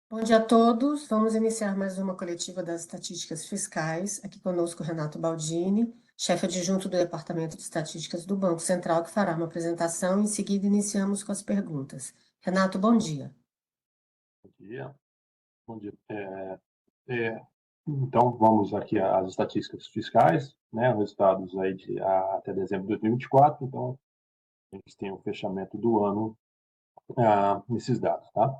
Bom dia a todos. Vamos iniciar mais uma coletiva das estatísticas fiscais. Aqui conosco Renato Baldini, chefe adjunto do Departamento de Estatísticas do Banco Central, que fará uma apresentação. Em seguida, iniciamos com as perguntas. Renato, bom dia. Bom dia. Bom dia. Então, vamos aqui às estatísticas fiscais, né? Resultados aí até dezembro de 2024. Então, a gente tem o fechamento do ano nesses dados, tá?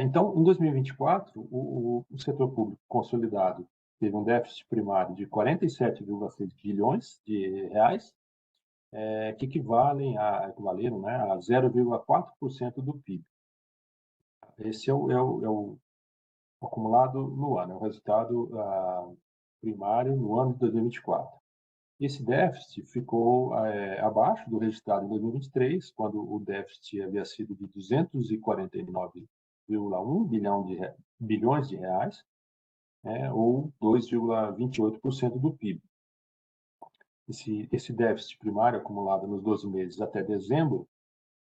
Então, em 2024, o setor público consolidado teve um déficit primário de 47,6 bilhões de reais, que equivaleram, né, a 0,4% do PIB. Esse é o acumulado no ano, é o resultado primário no ano de 2024. Esse déficit ficou abaixo do registrado em 2023, quando o déficit havia sido de 249,1 bilhões de reais, ou 2,28% do PIB. Esse déficit primário acumulado nos 12 meses até dezembro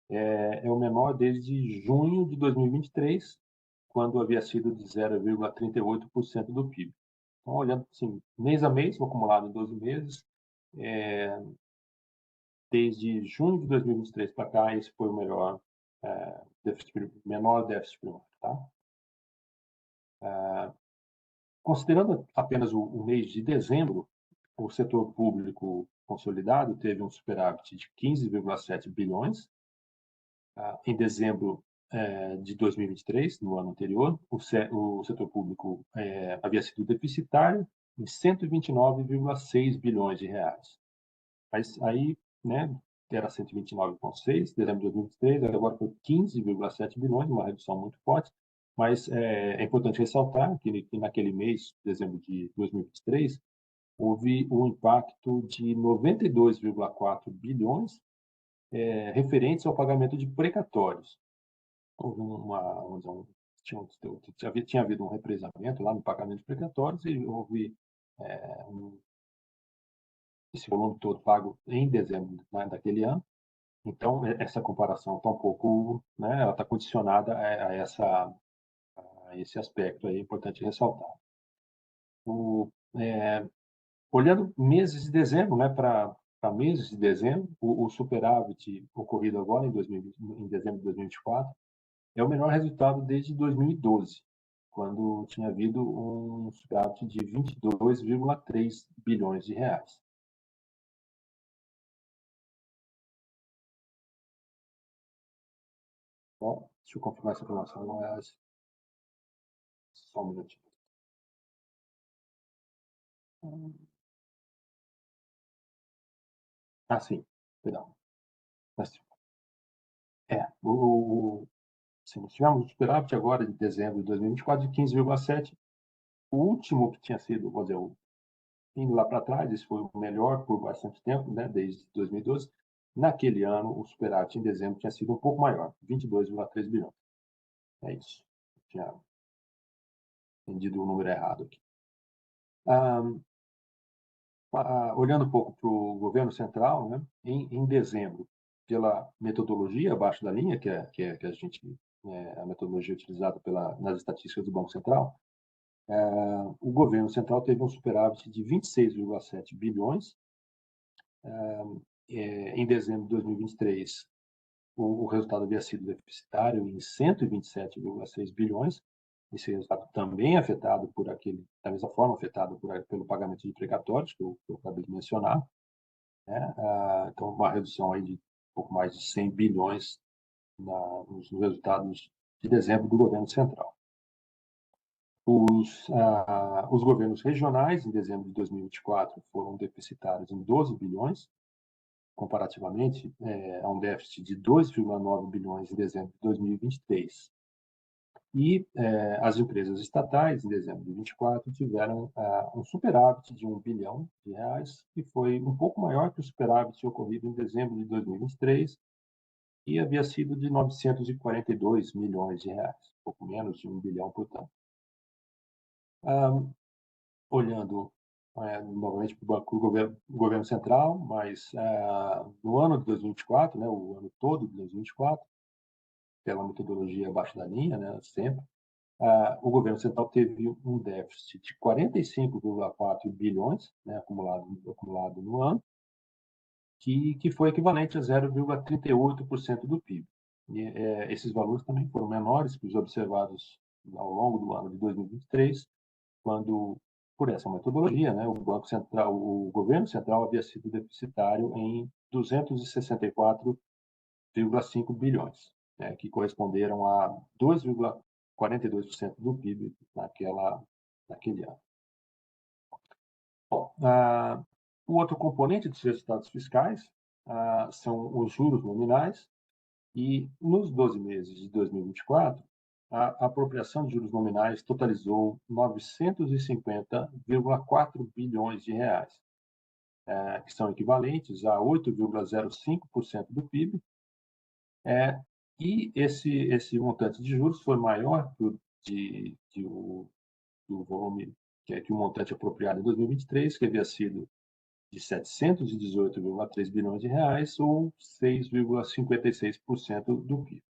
é o menor desde junho de 2023, quando havia sido de 0,38% do PIB. Então, olhando assim, mês a mês, o acumulado em 12 meses, desde junho de 2023 para cá, esse foi o menor déficit primário. Tá? Considerando apenas o mês de dezembro, o setor público consolidado teve um superávit de 15,7 bilhões. Em dezembro de 2023, no ano anterior, o setor público havia sido deficitário em 129,6 bilhões de reais. Mas aí, né, era 129,6 dezembro de 2023, agora foi 15,7 bilhões, uma redução muito forte, mas é importante ressaltar que naquele mês, dezembro de 2023, houve um impacto de 92,4 bilhões referentes ao pagamento de precatórios. Houve tinha havido um represamento lá no pagamento de precatórios e houve esse volume todo pago em dezembro, né, daquele ano. Então, essa comparação está um pouco, né, ela está condicionada a esse aspecto aí, é importante ressaltar. O, é, Olhando meses de dezembro, né, para meses de dezembro, o superávit ocorrido agora em dezembro de 2024 é o menor resultado desde 2012, quando tinha havido um superávit de 22,3 bilhões de reais. Bom, deixa eu confirmar essa informação, mas só um minutinho. Ah, sim, perdão. Mas, sim, nós tivemos um superávit agora de dezembro de 2024 de 15,7. O último que tinha sido, vou dizer, indo lá para trás, esse foi o melhor por bastante tempo, né, desde 2012. Naquele ano, o superávit em dezembro tinha sido um pouco maior, 22,3 bilhões. É isso. Tinha entendido o número errado aqui. Ah, Olhando um pouco para o governo central, né, em dezembro, pela metodologia abaixo da linha, que a metodologia utilizada nas estatísticas do Banco Central, o governo central teve um superávit de 26,7 bilhões. Em dezembro de 2023, o resultado havia sido deficitário em 127,6 bilhões. Esse resultado também afetado da mesma forma, afetado pelo pagamento de precatórios, que eu acabei de mencionar. Né? Então, uma redução aí de um pouco mais de 100 bilhões nos resultados de dezembro do governo central. Os governos regionais, em dezembro de 2024, foram deficitários em 12 bilhões, comparativamente a um déficit de 2,9 bilhões em dezembro de 2023. E as empresas estatais, em dezembro de 24, tiveram um superávit de 1 bilhão de reais, que foi um pouco maior que o superávit ocorrido em dezembro de 2023, e havia sido de 942 milhões de reais, pouco menos de 1 bilhão, portanto. Olhando novamente para o governo central, mas no ano de 2024, né, o ano todo de 2024, pela metodologia abaixo da linha, né, sempre, o governo central teve um déficit de 45,4 bilhões, né, acumulado no ano, que foi equivalente a 0,38% do PIB. E, esses valores também foram menores que os observados ao longo do ano de 2023, quando, por essa metodologia, né, o Banco Central, o governo central havia sido deficitário em 264,5 bilhões, né, que corresponderam a 2,42% do PIB naquele ano. Bom, o outro componente dos resultados fiscais são os juros nominais, e nos 12 meses de 2024, a apropriação de juros nominais totalizou 950,4 bilhões de reais, que são equivalentes a 8,05% do PIB, e esse montante de juros foi maior que o volume, que o montante apropriado em 2023, que havia sido de 718,3 bilhões de reais, ou 6,56% do PIB.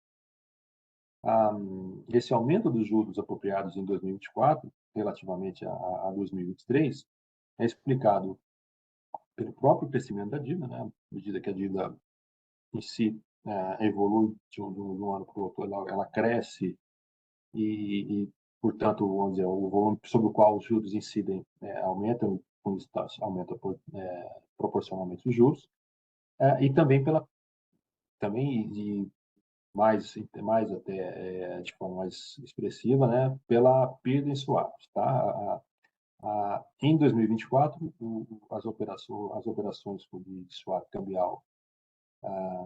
Esse aumento dos juros apropriados em 2024, relativamente a 2023, é explicado pelo próprio crescimento da dívida, né? À medida que a dívida em si evolui de um ano para o outro, ela cresce e, portanto, vamos dizer, o volume sobre o qual os juros incidem aumenta, aumenta proporcionalmente os juros, e também também mais até de forma mais expressiva, né, pela perda em swaps, tá? Em 2024, as operações de swap cambial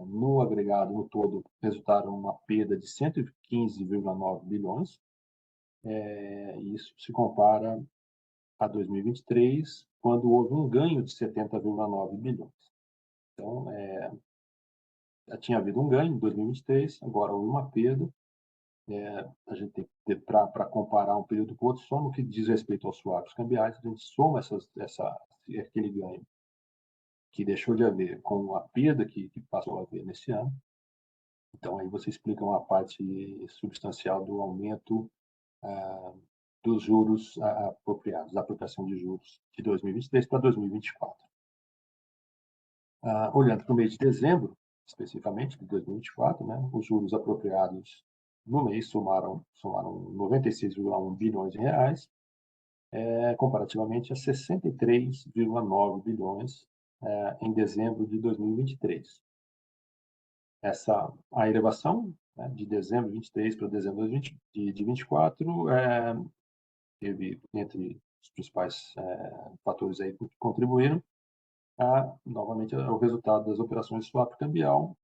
no agregado, no todo, resultaram uma perda de 115,9 bilhões. Isso se compara a 2023, quando houve um ganho de 70,9 bilhões. Então, já tinha havido um ganho em 2023, agora houve uma perda. A gente tem que ter, para comparar um período com outro, só no que diz respeito aos swaps cambiais, a gente soma aquele ganho que deixou de haver com a perda que passou a haver nesse ano. Então, aí você explica uma parte substancial do aumento dos juros apropriados, da aplicação de juros de 2023 para 2024. Olhando para o mês de dezembro, especificamente, de 2024, né, os juros apropriados no mês somaram 96,1 bilhões de reais, comparativamente a 63,9 bilhões em dezembro de 2023. A elevação, né, de dezembro de 23 para dezembro de 24 teve, entre os principais fatores aí que contribuíram, novamente, o resultado das operações de swap cambial,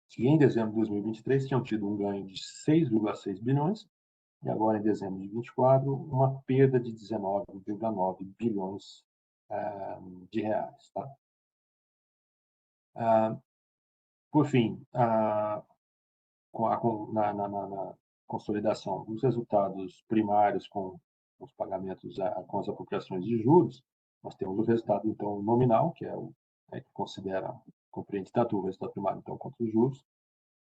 que em dezembro de 2023 tinham tido um ganho de 6,6 bilhões, e agora em dezembro de 24, uma perda de 19,9 bilhões de reais. Tá? Por fim, na consolidação dos resultados primários com os pagamentos, com as apropriações de juros, nós temos o resultado, então, nominal, que que compreende tanto o resultado primário, então, quanto os juros,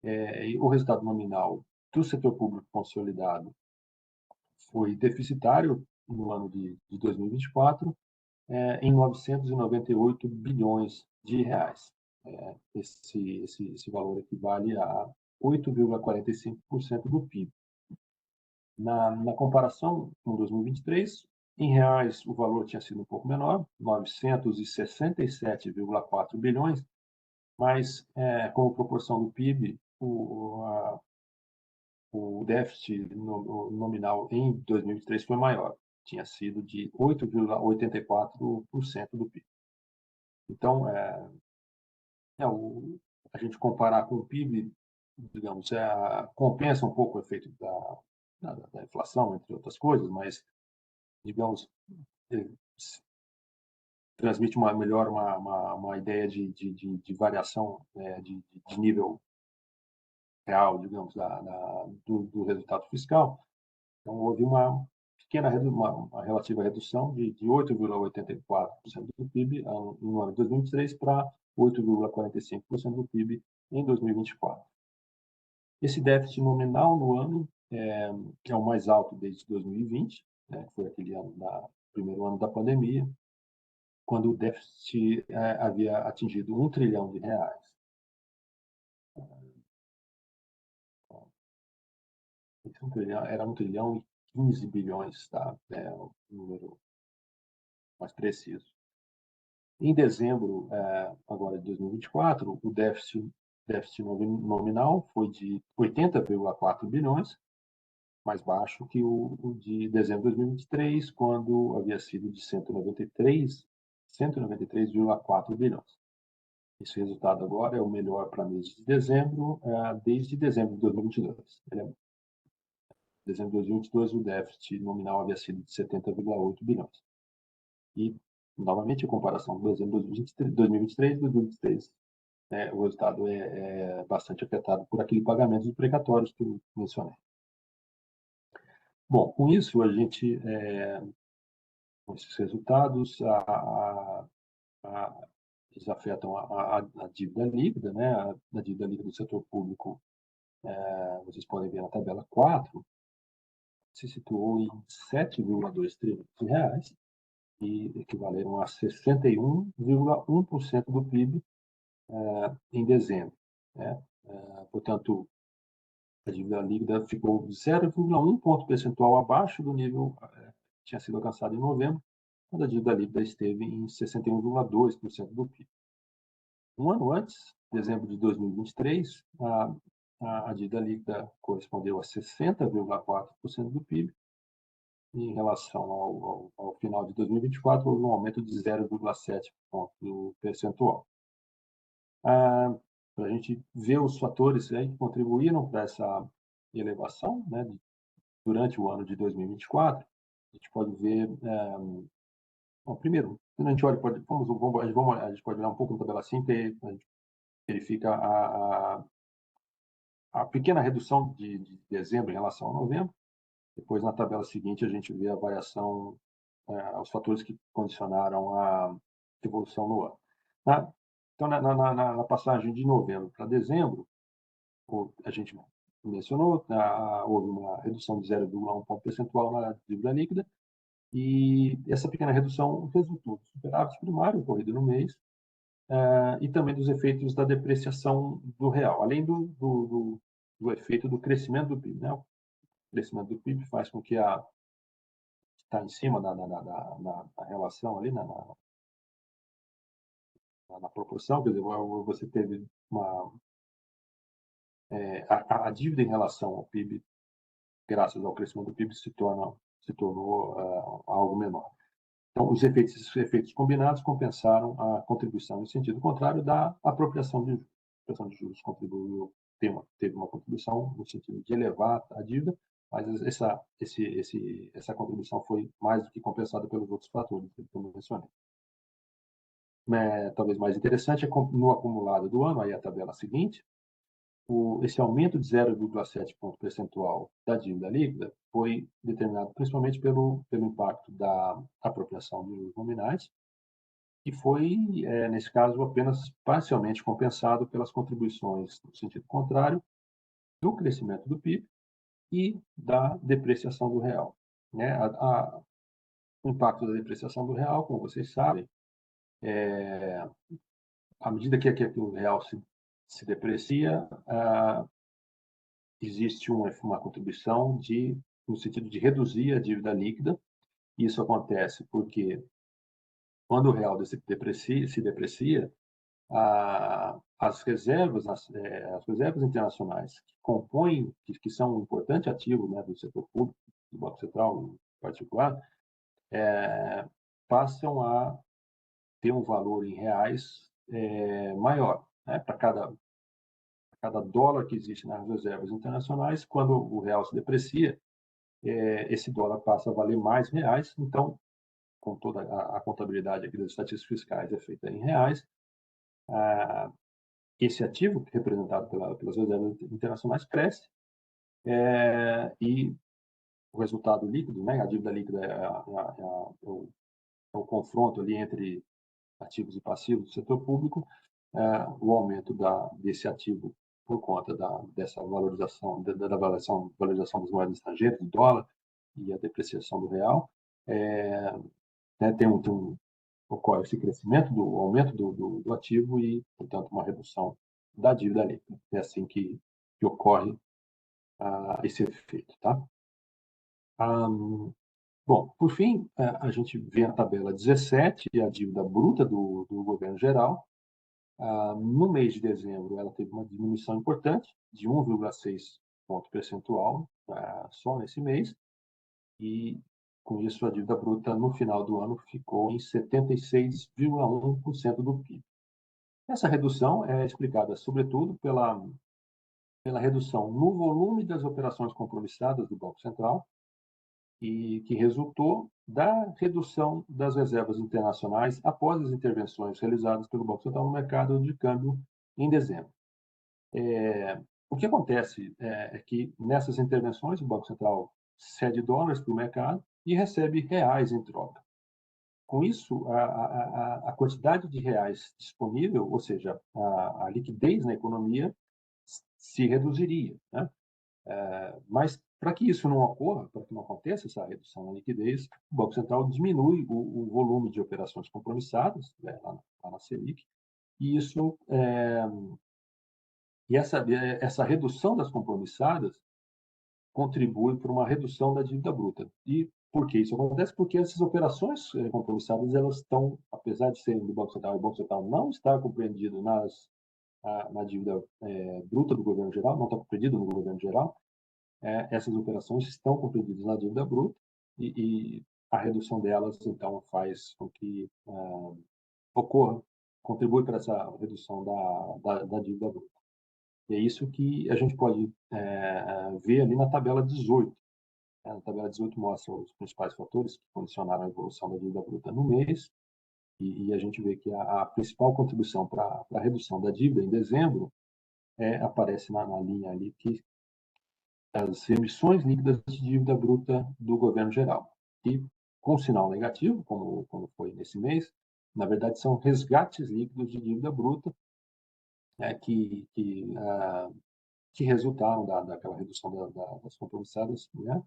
e o resultado nominal do setor público consolidado foi deficitário no ano de 2024, em 998 bilhões de reais. Esse valor equivale a 8,45% do PIB. Na comparação com 2023, em reais o valor tinha sido um pouco menor, 967,4 bilhões, mas como proporção do PIB, o déficit nominal em 2023 foi maior, tinha sido de 8,84% do PIB. Então, a gente comparar com o PIB, digamos, compensa um pouco o efeito da inflação, entre outras coisas, mas, digamos, transmite melhor uma ideia de variação de nível real, digamos, do resultado fiscal. Então, houve uma relativa redução de 8,84% do PIB no ano de 2023 para 8,45% do PIB em 2024. Esse déficit nominal no ano é o mais alto desde 2020, né, que foi aquele ano primeiro ano da pandemia, quando o déficit havia atingido R$ 1 trilhão. Era 1 trilhão e 15 bilhões, tá? É o número mais preciso. Em dezembro, agora de 2024, o déficit nominal foi de 80,4 bilhões, mais baixo que o de dezembro de 2023, quando havia sido de 193,4 bilhões. Esse resultado agora é o melhor para mês de dezembro, desde dezembro de 2022. Dezembro de 2022, o déficit nominal havia sido de 70,8 bilhões. E, novamente, a comparação com dezembro de 2023 e 2023, o resultado é bastante afetado por aquele pagamento de precatórios que eu mencionei. Bom, com isso, com esses resultados, eles afetam a dívida líquida, né? A dívida líquida do setor público, vocês podem ver na tabela 4, se situou em 7,2 trilhões de reais, e equivaleram a 61,1% do PIB em dezembro, né? Portanto, a dívida líquida ficou 0,1 ponto percentual abaixo do nível que tinha sido alcançado em novembro, quando a dívida líquida esteve em 61,2% do PIB. Um ano antes, dezembro de 2023, a dívida líquida correspondeu a 60,4% do PIB. Em relação ao final de 2024, houve um aumento de 0,7 ponto percentual. Para a gente ver os fatores aí que contribuíram para essa elevação, né, durante o ano de 2024, a gente pode ver, bom, primeiro, quando a gente olha, a gente pode olhar um pouco na tabela simples, a gente verifica a pequena redução de dezembro em relação a novembro. Depois, na tabela seguinte, a gente vê a variação, os fatores que condicionaram a evolução no ano. Tá? Então, na passagem de novembro para dezembro, a gente mencionou, houve uma redução de 0,1 ponto percentual na dívida líquida, e essa pequena redução resultou do superávit primário ocorrido no mês, e também dos efeitos da depreciação do real, além do efeito do crescimento do PIB. Né? O crescimento do PIB faz com que está em cima da relação ali, na proporção, quer dizer, você teve a dívida em relação ao PIB, graças ao crescimento do PIB, se tornou algo menor. Então, esses efeitos combinados compensaram a contribuição em sentido contrário da apropriação de juros. A apropriação de juros teve uma contribuição no sentido de elevar a dívida, mas essa contribuição foi mais do que compensada pelos outros fatores que eu mencionei. Talvez mais interessante é no acumulado do ano, aí a tabela seguinte, esse aumento de 0,7 ponto percentual da dívida líquida foi determinado principalmente pelo impacto da apropriação de juros nominais, e foi, nesse caso, apenas parcialmente compensado pelas contribuições no sentido contrário do crescimento do PIB e da depreciação do real. Né? O impacto da depreciação do real, como vocês sabem, à medida que o real se deprecia, existe uma contribuição no sentido de reduzir a dívida líquida. Isso acontece porque, quando o real se deprecia, as reservas internacionais que compõem, que são um importante ativo, né, do setor público, do Banco Central em particular, passam a ter um valor em reais maior. Né? Para cada dólar que existe nas reservas internacionais, quando o real se deprecia, esse dólar passa a valer mais reais. Então, com toda a contabilidade aqui das estatísticas fiscais é feita em reais, esse ativo, representado pelas reservas internacionais, cresce, e o resultado líquido, né, a dívida líquida é o confronto ali entre ativos e passivos do setor público. O aumento desse ativo por conta dessa valorização, da valorização das moedas estrangeiras, do dólar e a depreciação do real, né, ocorre esse crescimento, do aumento do ativo e, portanto, uma redução da dívida líquida. É assim que ocorre esse efeito. Tá? Bom, por fim, a gente vê a tabela 17, a dívida bruta do governo geral. No mês de dezembro, ela teve uma diminuição importante, de 1,6 ponto percentual, só nesse mês, e com isso a dívida bruta no final do ano ficou em 76,1% do PIB. Essa redução é explicada, sobretudo, pela redução no volume das operações compromissadas do Banco Central, e que resultou da redução das reservas internacionais após as intervenções realizadas pelo Banco Central no mercado de câmbio em dezembro. O que acontece é que nessas intervenções o Banco Central cede dólares para o mercado e recebe reais em troca. Com isso, a quantidade de reais disponível, ou seja, a liquidez na economia, se reduziria. Né? Mas, para que isso não ocorra, para que não aconteça essa redução na liquidez, o Banco Central diminui o volume de operações compromissadas, né, lá na Selic, e essa redução das compromissadas contribui para uma redução da dívida bruta. E por que isso acontece? Porque essas operações compromissadas, elas estão, apesar de serem do Banco Central, o Banco Central não está compreendido na dívida bruta do governo geral, não está compreendido no governo geral, essas operações estão compreendidas na dívida bruta e a redução delas, então, faz com que ocorra, contribui para essa redução da dívida bruta. E é isso que a gente pode ver ali na tabela 18. A tabela 18 mostra os principais fatores que condicionaram a evolução da dívida bruta no mês, e a gente vê que a principal contribuição para a redução da dívida em dezembro aparece na linha ali que as emissões líquidas de dívida bruta do governo geral. E com sinal negativo, como foi nesse mês, na verdade são resgates líquidos de dívida bruta que resultaram daquela redução das compromissadas, né?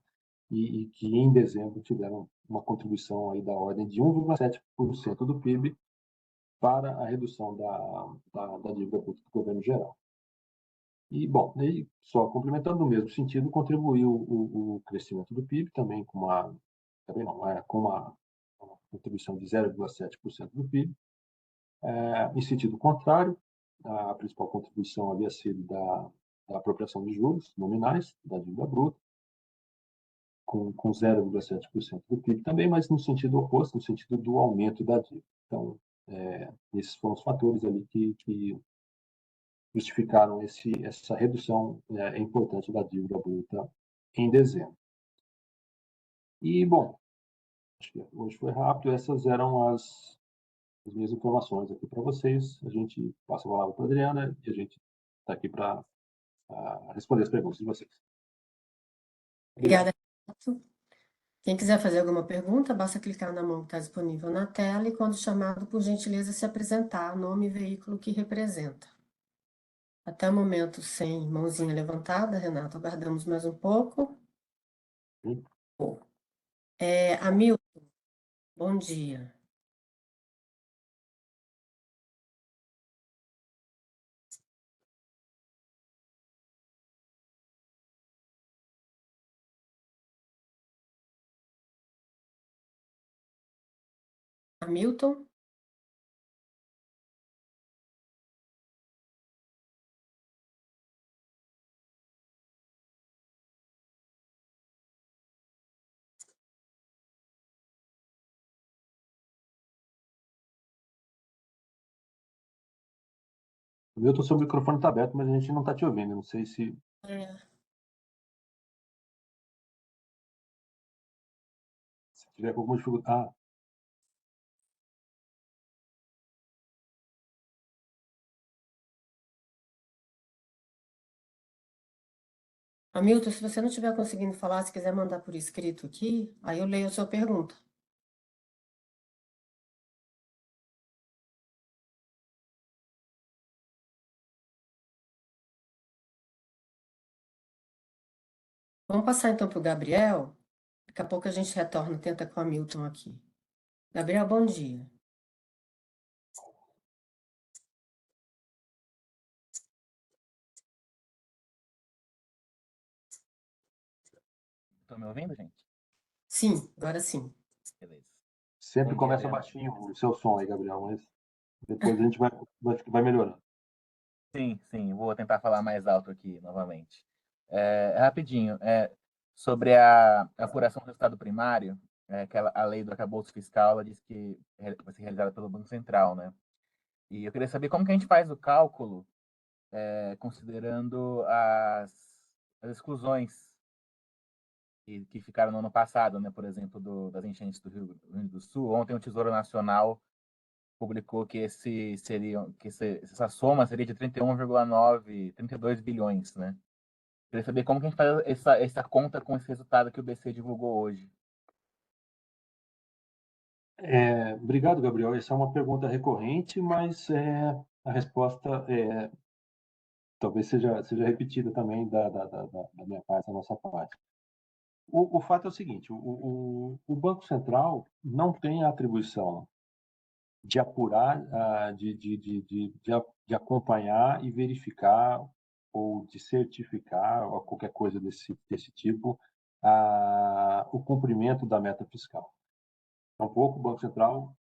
E que em dezembro tiveram uma contribuição aí da ordem de 1,7% do PIB para a redução da dívida bruta do governo geral. E, bom, aí, só complementando no mesmo sentido, contribuiu o crescimento do PIB também com uma contribuição de 0,7% do PIB. Em sentido contrário, a principal contribuição havia sido da apropriação de juros nominais da dívida bruta, com 0,7% do PIB também, mas no sentido oposto, no sentido do aumento da dívida. Então, esses foram os fatores ali que justificaram essa redução importante da dívida bruta em dezembro. E, bom, acho que hoje foi rápido, essas eram as minhas informações aqui para vocês. A gente passa a palavra para a Adriana e a gente está aqui para responder as perguntas de vocês. Obrigada, Renato. Quem quiser fazer alguma pergunta, basta clicar na mão que está disponível na tela e, quando chamado, por gentileza, se apresentar, nome e veículo que representa. Até o momento, sem mãozinha levantada, Renato, aguardamos mais um pouco. Hamilton, bom dia. Hamilton? Milton, seu microfone está aberto, mas a gente não está te ouvindo. Não sei se tiver alguma dificuldade. Hamilton, se você não estiver conseguindo falar, se quiser mandar por escrito aqui, aí eu leio a sua pergunta. Vamos passar então para o Gabriel. Daqui a pouco a gente retorna, tenta com o Hamilton aqui. Gabriel, bom dia. Estão me ouvindo, gente? Sim, agora sim. Beleza. Sempre Bom dia, começa Adriana. baixinho o seu som aí, Gabriel, mas depois a gente vai melhorando. Sim, vou tentar falar mais alto aqui novamente. Rapidinho, sobre a apuração do resultado primário, a lei do arcabouço fiscal, ela diz que vai ser realizada pelo Banco Central, né? E eu queria saber como que a gente faz o cálculo, considerando as exclusões que ficaram no ano passado, né? Por exemplo, das enchentes do Rio Grande do Sul. Ontem o Tesouro Nacional publicou que essa soma seria de 32 bilhões, né? Queria saber como que a gente faz essa conta com esse resultado que o BC divulgou hoje. Obrigado, Gabriel. Essa é uma pergunta recorrente, mas a resposta talvez seja repetida também da minha parte, da nossa parte. O fato é o seguinte: o Banco Central não tem a atribuição de apurar, de acompanhar e verificar ou de certificar ou qualquer coisa desse tipo o cumprimento da meta fiscal. Tampouco o Banco Central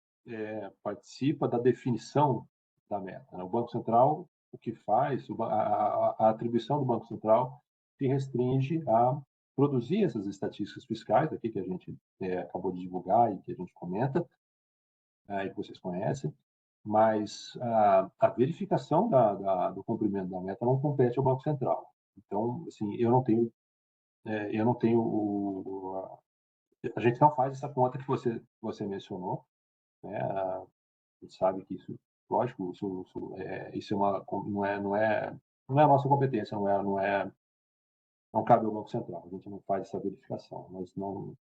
participa da definição da meta, né? O Banco Central, o que faz, a atribuição do Banco Central se restringe a produzir essas estatísticas fiscais aqui que a gente acabou de divulgar e que a gente comenta, e que vocês conhecem, mas a verificação do cumprimento da meta não compete ao Banco Central. Então, assim, eu não tenho a gente não faz essa conta que você mencionou, né? A gente sabe que isso, lógico, isso é não é a nossa competência, não cabe ao Banco Central. A gente não faz essa verificação, nós não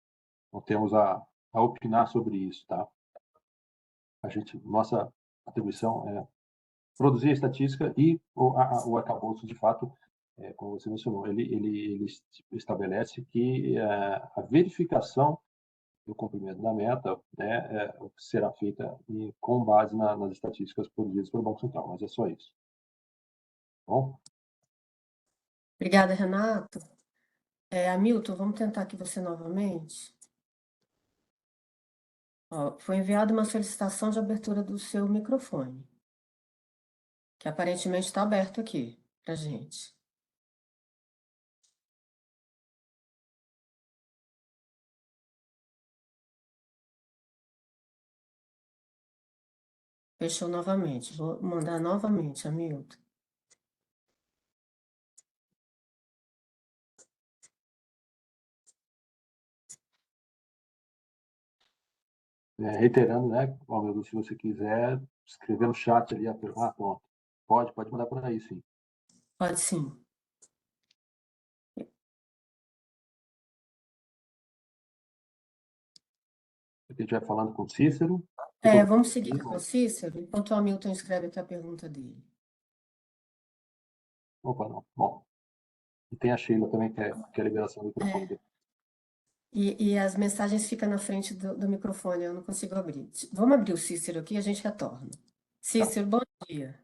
temos a opinar sobre isso, tá? Nossa atribuição é produzir a estatística e o arcabouço, de fato, como você mencionou, ele estabelece que a verificação do cumprimento da meta, né, será feita com base nas estatísticas produzidas pelo Banco Central, mas é só isso. Bom? Obrigada, Renato. Hamilton, vamos tentar aqui você novamente. Ó, foi enviada uma solicitação de abertura do seu microfone, que aparentemente está aberto aqui para gente. Fechou novamente. Vou mandar novamente, Hamilton. Reiterando, né, Almeida, se você quiser escrever no chat ali, pronto. Pode mandar por aí, sim. Pode sim. A gente vai falando com o Cícero. Vamos seguir com o Cícero, enquanto o Hamilton escreve aqui a pergunta dele. Opa, não. Bom. E tem a Sheila também, que é a liberação do microfone dele. E as mensagens ficam na frente do microfone, eu não consigo abrir. Vamos abrir o Cícero aqui e a gente retorna. Cícero, bom dia.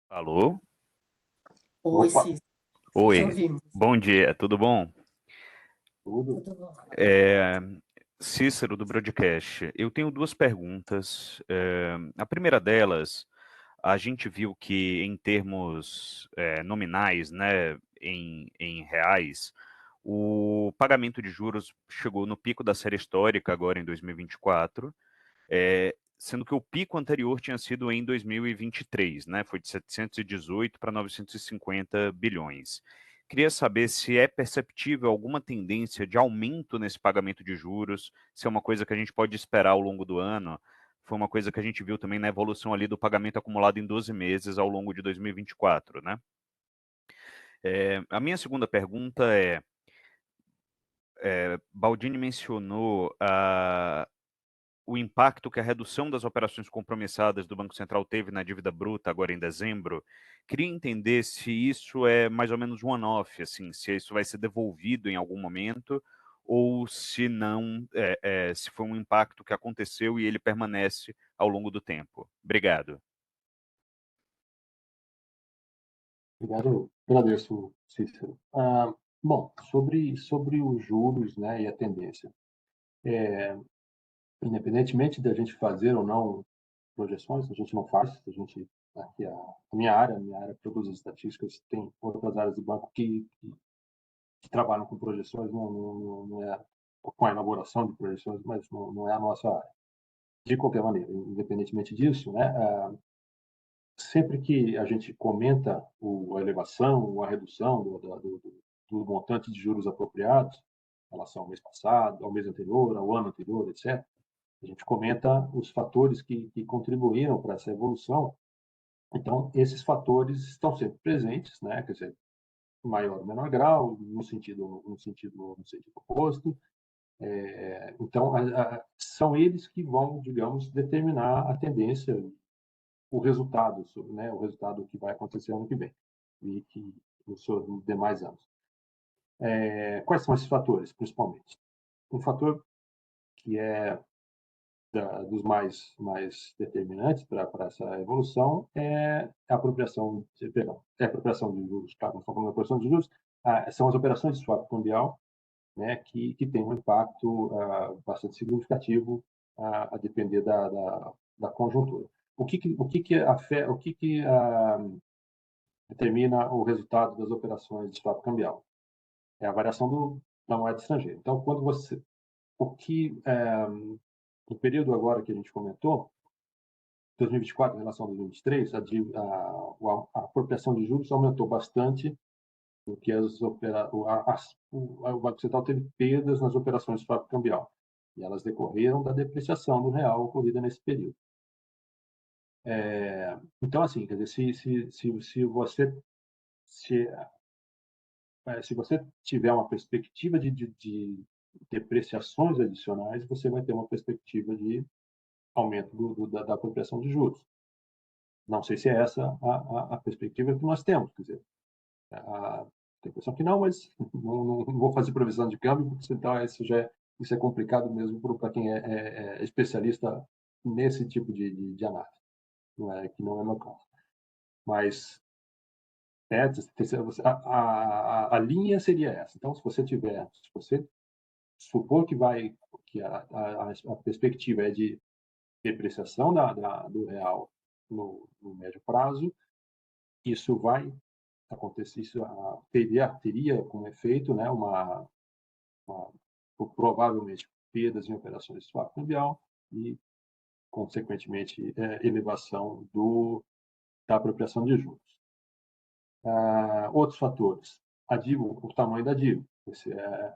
Alô? Oi, Opa. Cícero. Te Oi, ouvimos. bom dia, tudo bom? Tudo. Tudo bom? Cícero, do Broadcast, eu tenho duas perguntas. A primeira delas, a gente viu que em termos nominais, né, em reais, o pagamento de juros chegou no pico da série histórica agora em 2024, sendo que o pico anterior tinha sido em 2023, né? Foi de 718 para 950 bilhões. Queria saber se é perceptível alguma tendência de aumento nesse pagamento de juros, se é uma coisa que a gente pode esperar ao longo do ano, foi uma coisa que a gente viu também na evolução ali do pagamento acumulado em 12 meses ao longo de 2024, né? A minha segunda pergunta Baldini mencionou o impacto que a redução das operações compromissadas do Banco Central teve na dívida bruta agora em dezembro. Queria entender se isso é mais ou menos one-off, assim, se isso vai ser devolvido em algum momento ou se não, se foi um impacto que aconteceu e ele permanece ao longo do tempo. Obrigado. Obrigado, agradeço, Cícero. Bom, sobre os juros, né, e a tendência. Independentemente da gente fazer ou não projeções, a gente não faz, aqui a minha área produz as estatísticas, tem outras áreas do banco que trabalham com projeções, não é com a elaboração de projeções, mas não é a nossa área. De qualquer maneira, independentemente disso, né, sempre que a gente comenta a elevação ou a redução do montante de juros apropriados em relação ao mês passado, ao mês anterior, ao ano anterior, etc., a gente comenta os fatores que contribuíram para essa evolução. Então, esses fatores estão sempre presentes, né? Quer dizer, maior ou menor grau, no sentido oposto. Então, são eles que vão, digamos, determinar a tendência, o resultado, né? O resultado que vai acontecer ano que vem e que nos demais anos. Quais são esses fatores, principalmente? Um fator que é dos mais determinantes para essa evolução é a apropriação de juros. Tá? Quando falamos de apropriação de juros, são as operações de swap cambial, né, que tem um impacto bastante significativo a depender da conjuntura. O que determina o resultado das operações de swap cambial? É a variação da moeda estrangeira. Então, no período agora que a gente comentou, 2024 em relação a 2023, a apropriação de juros aumentou bastante, porque o Banco Central teve perdas nas operações de swap cambial, e elas decorreram da depreciação do real ocorrida nesse período. Então, assim, quer dizer, se você tiver uma perspectiva de depreciações adicionais, você vai ter uma perspectiva de aumento da apropriação de juros. Não sei se é essa a perspectiva que nós temos, quer dizer, tem a impressão que não, mas não vou fazer previsão de câmbio, porque então isso é complicado mesmo para quem é especialista nesse tipo de análise, que não é meu caso. Mas a linha seria essa. Então, se você supor que a perspectiva é de depreciação do real no médio prazo, isso vai acontecer, isso teria como efeito, né, provavelmente perdas em operações de swap cambial e, consequentemente, elevação da apropriação de juros. Outros fatores, o tamanho da dívida.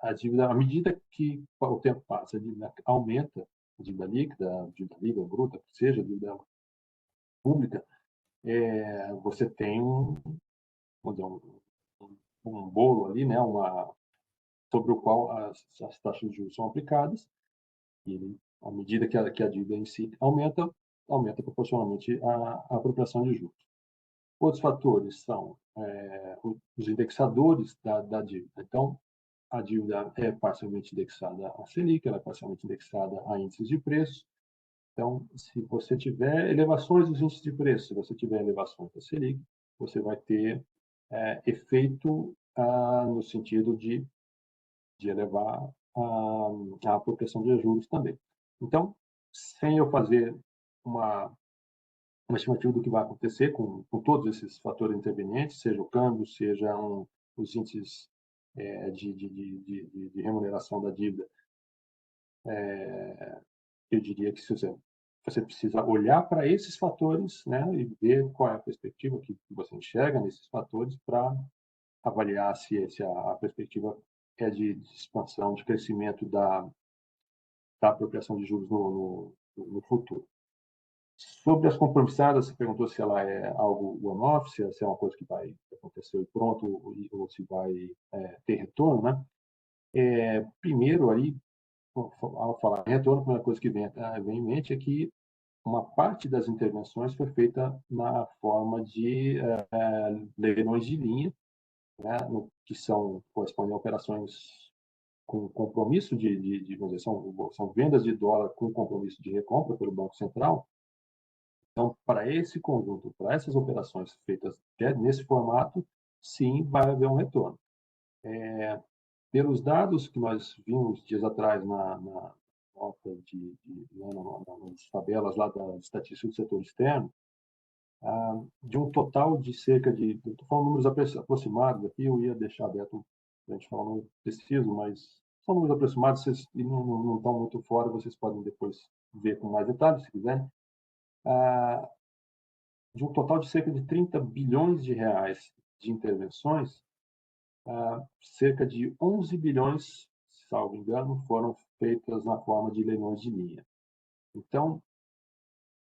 A dívida, à medida que o tempo passa, a dívida aumenta, a dívida líquida, bruta, que seja, a dívida pública, você tem um bolo ali, né, sobre o qual as taxas de juros são aplicadas, e à medida que a dívida em si aumenta proporcionalmente a apropriação de juros. Outros fatores são os indexadores da dívida. Então, a dívida é parcialmente indexada à Selic, ela é parcialmente indexada a índices de preços. Então, se você tiver elevações dos índices de preço, se você tiver elevações da Selic, você vai ter efeito no sentido de elevar a apropriação de juros também. Então, sem eu fazer uma estimativa do que vai acontecer com todos esses fatores intervenientes, seja o câmbio, sejam os índices de remuneração da dívida, eu diria que você precisa olhar para esses fatores, né, e ver qual é a perspectiva que você enxerga nesses fatores para avaliar se a perspectiva é de expansão, de crescimento da apropriação de juros no futuro. Sobre as compromissadas, você perguntou se ela é algo one-off, se é uma coisa que vai acontecer e pronto, ou se vai ter retorno, né? Primeiro, aí, ao falar em retorno, a primeira coisa que vem em mente é que uma parte das intervenções foi feita na forma de leilões de linha, né, que correspondem a operações com compromisso vamos dizer, são vendas de dólar com compromisso de recompra pelo Banco Central. Então, para esse conjunto, para essas operações feitas nesse formato, sim, vai haver um retorno. Pelos dados que nós vimos dias atrás na nota nas tabelas lá da estatística do setor externo, de um total de cerca de, estou falando números aproximados aqui, eu ia deixar aberto para a gente falar um número preciso, mas são números aproximados, vocês não estão muito fora, vocês podem depois ver com mais detalhes, se quiserem. De um total de cerca de 30 bilhões de reais de intervenções, cerca de 11 bilhões, salvo engano, foram feitas na forma de leilões de linha. Então,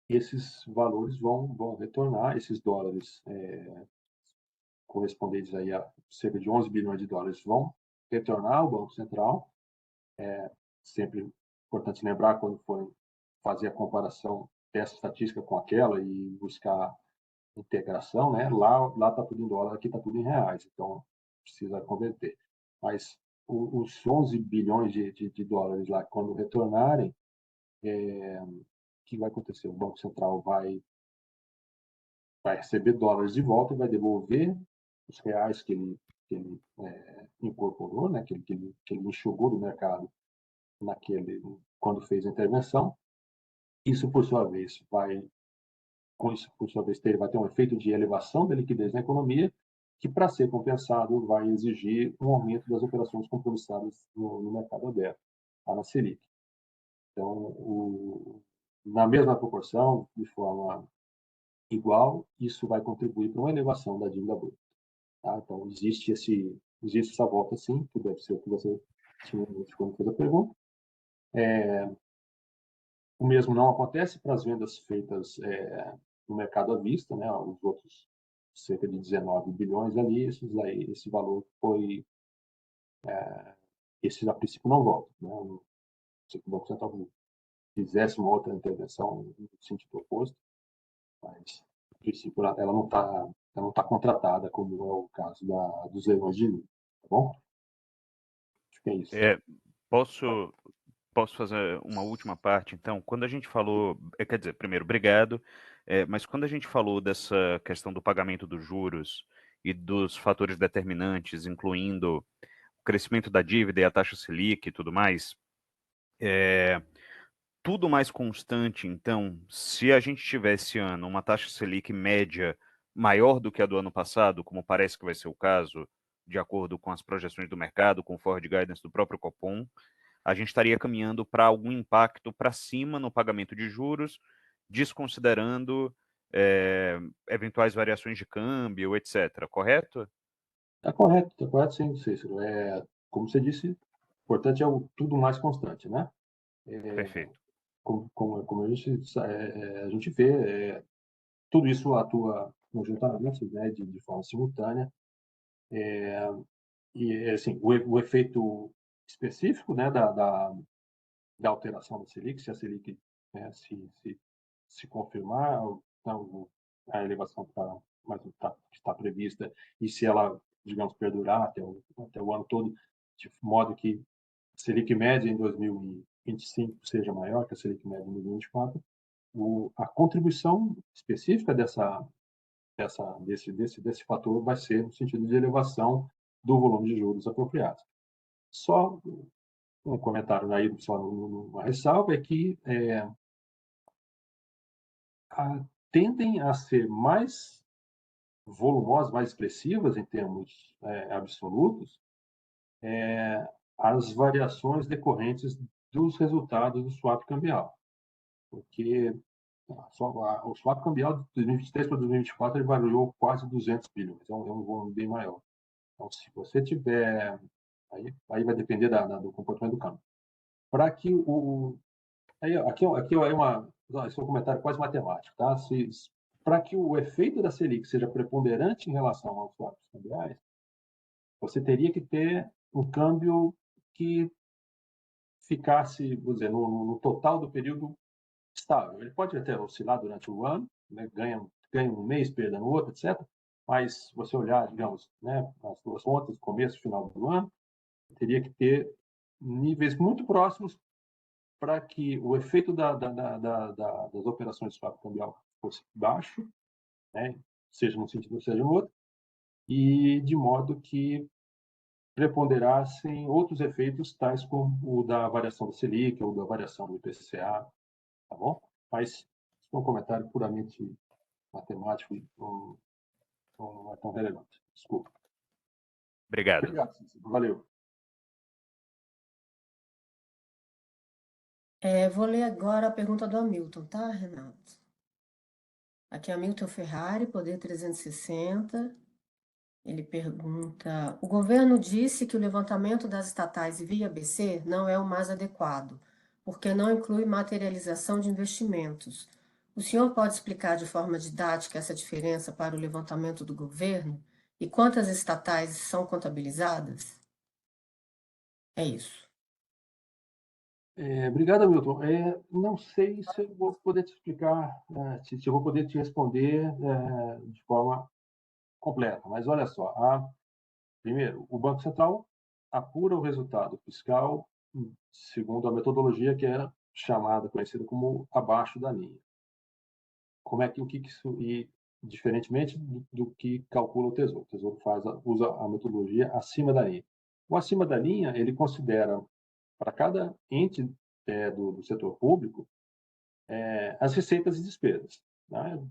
esses valores vão retornar, esses dólares correspondentes aí a cerca de 11 bilhões de dólares vão retornar ao Banco Central. Sempre importante lembrar, quando forem fazer a comparação dessa estatística com aquela e buscar integração, né? Lá está tudo em dólar, aqui está tudo em reais, então precisa converter. Mas os 11 bilhões de dólares lá, quando retornarem, o que vai acontecer? O Banco Central vai receber dólares de volta e vai devolver os reais que ele incorporou, né? que ele enxugou do mercado quando fez a intervenção. Isso, por sua vez, vai ter um efeito de elevação da liquidez na economia, que, para ser compensado, vai exigir um aumento das operações compromissadas no mercado aberto, na Selic. Então, na mesma proporção, de forma igual, isso vai contribuir para uma elevação da dívida bruta. Tá? Então, existe essa volta, sim, que deve ser o que você tinha em mente quando fez a pergunta. O mesmo não acontece para as vendas feitas no mercado à vista, né? Os outros cerca de 19 bilhões ali, esse valor foi, esse a princípio não volta, né? Se o Banco Central fizesse uma outra intervenção no sentido oposto, mas a princípio ela não tá contratada, como é o caso dos leilões de linha, tá bom? Acho que é isso. Posso fazer uma última parte, então? Quando a gente falou, quer dizer, primeiro, obrigado, mas quando a gente falou dessa questão do pagamento dos juros e dos fatores determinantes, incluindo o crescimento da dívida e a taxa Selic e tudo mais, tudo mais constante, então, se a gente tiver esse ano uma taxa Selic média maior do que a do ano passado, como parece que vai ser o caso, de acordo com as projeções do mercado, com o forward guidance do próprio Copom, a gente estaria caminhando para algum impacto para cima no pagamento de juros, desconsiderando eventuais variações de câmbio, etc. Correto? Está correto sim, Cícero. Como você disse, o importante é o tudo mais constante, né? Perfeito. Como a gente vê, tudo isso atua conjuntamente, né, de forma simultânea. E, assim, o efeito específico, né, da alteração da Selic, se a Selic se confirmar, então, a elevação está prevista, e se ela, digamos, perdurar até o ano todo, de modo que a Selic média em 2025 seja maior que a Selic média em 2024, a contribuição específica desse fator vai ser no sentido de elevação do volume de juros apropriados. Só um comentário aí, só uma ressalva, é que tendem a ser mais volumosas, mais expressivas em termos absolutos, as variações decorrentes dos resultados do swap cambial. Porque o swap cambial de 2023 para 2024 ele variou quase 200 bilhões, é um volume bem maior. Então, se você tiver, aí vai depender do comportamento do câmbio. Para que aqui é Esse é um comentário quase matemático, tá? Para que o efeito da Selic seja preponderante em relação aos swaps cambiais, você teria que ter um câmbio que ficasse, vou dizer, no total do período estável. Ele pode até oscilar durante o ano, né? ganha um mês, perde no outro, etc. Mas se você olhar, digamos, né, as duas contas, começo e final do ano, teria que ter níveis muito próximos para que o efeito das operações de swap cambial fosse baixo, né, seja num sentido ou seja no outro, e de modo que preponderassem outros efeitos, tais como o da variação da Selic ou da variação do IPCA, tá bom? Mas isso é um comentário puramente matemático, não é tão relevante. Desculpa. Obrigado. Obrigado, Cícero. Valeu. Vou ler agora a pergunta do Hamilton, tá, Renato? Aqui é Hamilton Ferrari, Poder 360. Ele pergunta: o governo disse que o levantamento das estatais via BC não é o mais adequado, porque não inclui materialização de investimentos. O senhor pode explicar de forma didática essa diferença para o levantamento do governo e quantas estatais são contabilizadas? É isso. Obrigado, Milton. Não sei se eu vou poder te explicar, se eu vou poder te responder de forma completa, mas olha só. Primeiro, o Banco Central apura o resultado fiscal segundo a metodologia que é chamada, conhecida como abaixo da linha. O que isso, e diferentemente do que calcula o Tesouro usa a metodologia acima da linha. O acima da linha, ele considera para cada ente do setor público as receitas e despesas, né?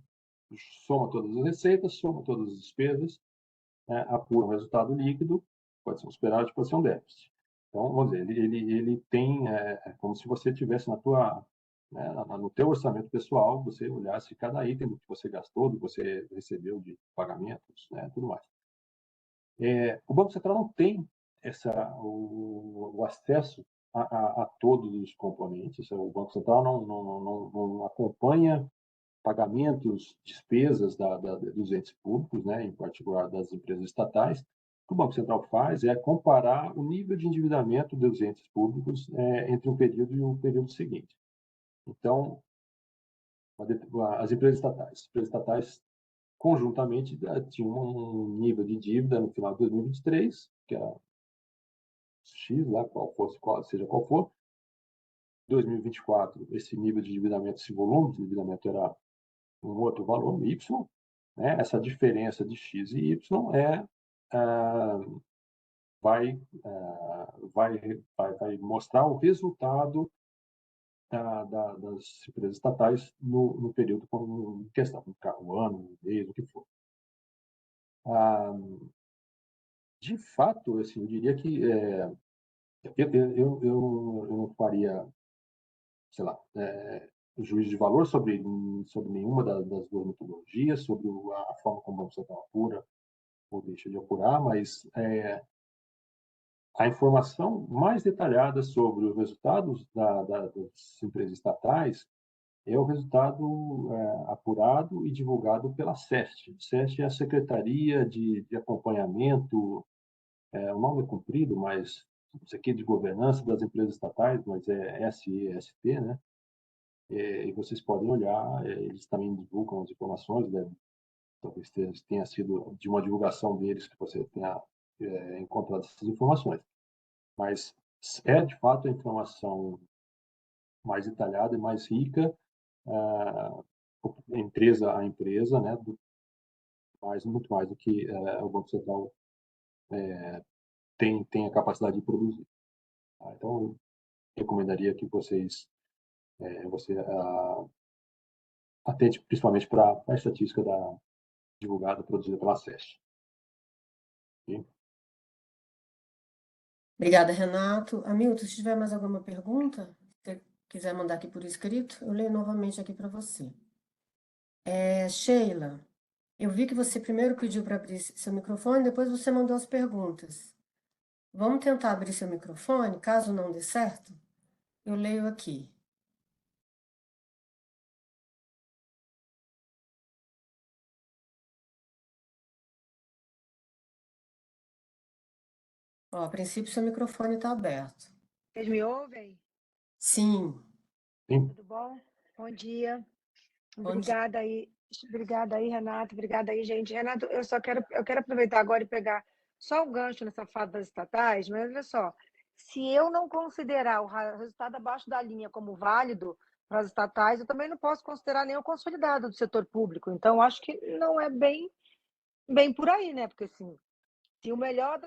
Soma todas as receitas, soma todas as despesas, né? Apura o resultado líquido, pode ser um superávit, pode ser um déficit. Então, vamos dizer, ele tem, como se você tivesse no teu orçamento pessoal, você olhasse cada item do que você gastou, do que você recebeu de pagamentos, né, tudo mais. O Banco Central não tem o acesso a todos os componentes. O Banco Central não acompanha pagamentos, despesas dos entes públicos, né, em particular das empresas estatais. O que o Banco Central faz é comparar o nível de endividamento dos entes públicos entre um período e o período seguinte. Então, as empresas estatais conjuntamente tinham um nível de dívida no final de 2023, que era X, lá, seja qual for. 2024, esse nível de endividamento, esse volume de endividamento era um outro valor, Y, né? Essa diferença de X e Y vai mostrar o resultado das empresas estatais no período em questão, o ano, o mês, o que for. De fato, assim, eu diria que eu não faria, sei lá, juízo de valor sobre nenhuma das duas metodologias, sobre a forma como o Banco Central apura ou deixa de apurar, mas a informação mais detalhada sobre os resultados das empresas estatais é o resultado apurado e divulgado pela SEST. SEST é a Secretaria de Acompanhamento, o nome é comprido, mas isso aqui é de governança das empresas estatais, mas é SEST, né? E vocês podem olhar, eles também divulgam as informações, né? Talvez tenha sido de uma divulgação deles que você tenha encontrado essas informações. Mas de fato, a informação mais detalhada e mais rica, empresa a empresa, né? Muito mais do que o Banco Central tem a capacidade de produzir. Tá? Então, eu recomendaria que você atente principalmente para a estatística divulgada, produzida pela SEST. Okay? Obrigada, Renato. Hamilton, se tiver mais alguma pergunta, se quiser mandar aqui por escrito, eu leio novamente aqui para você. Sheila, eu vi que você primeiro pediu para abrir seu microfone, depois você mandou as perguntas. Vamos tentar abrir seu microfone, caso não dê certo? Eu leio aqui. Ó, a princípio, seu microfone está aberto. Vocês me ouvem? Sim, Sim. Tudo bom? Bom dia. bom dia. Obrigada aí, Renato. Obrigada aí, gente. Renato, eu quero aproveitar agora e pegar só o gancho nessa fala das estatais, mas olha só, se eu não considerar o resultado abaixo da linha como válido para as estatais, eu também não posso considerar nem o consolidado do setor público. Então, acho que não é bem por aí, né? Porque assim, se o melhor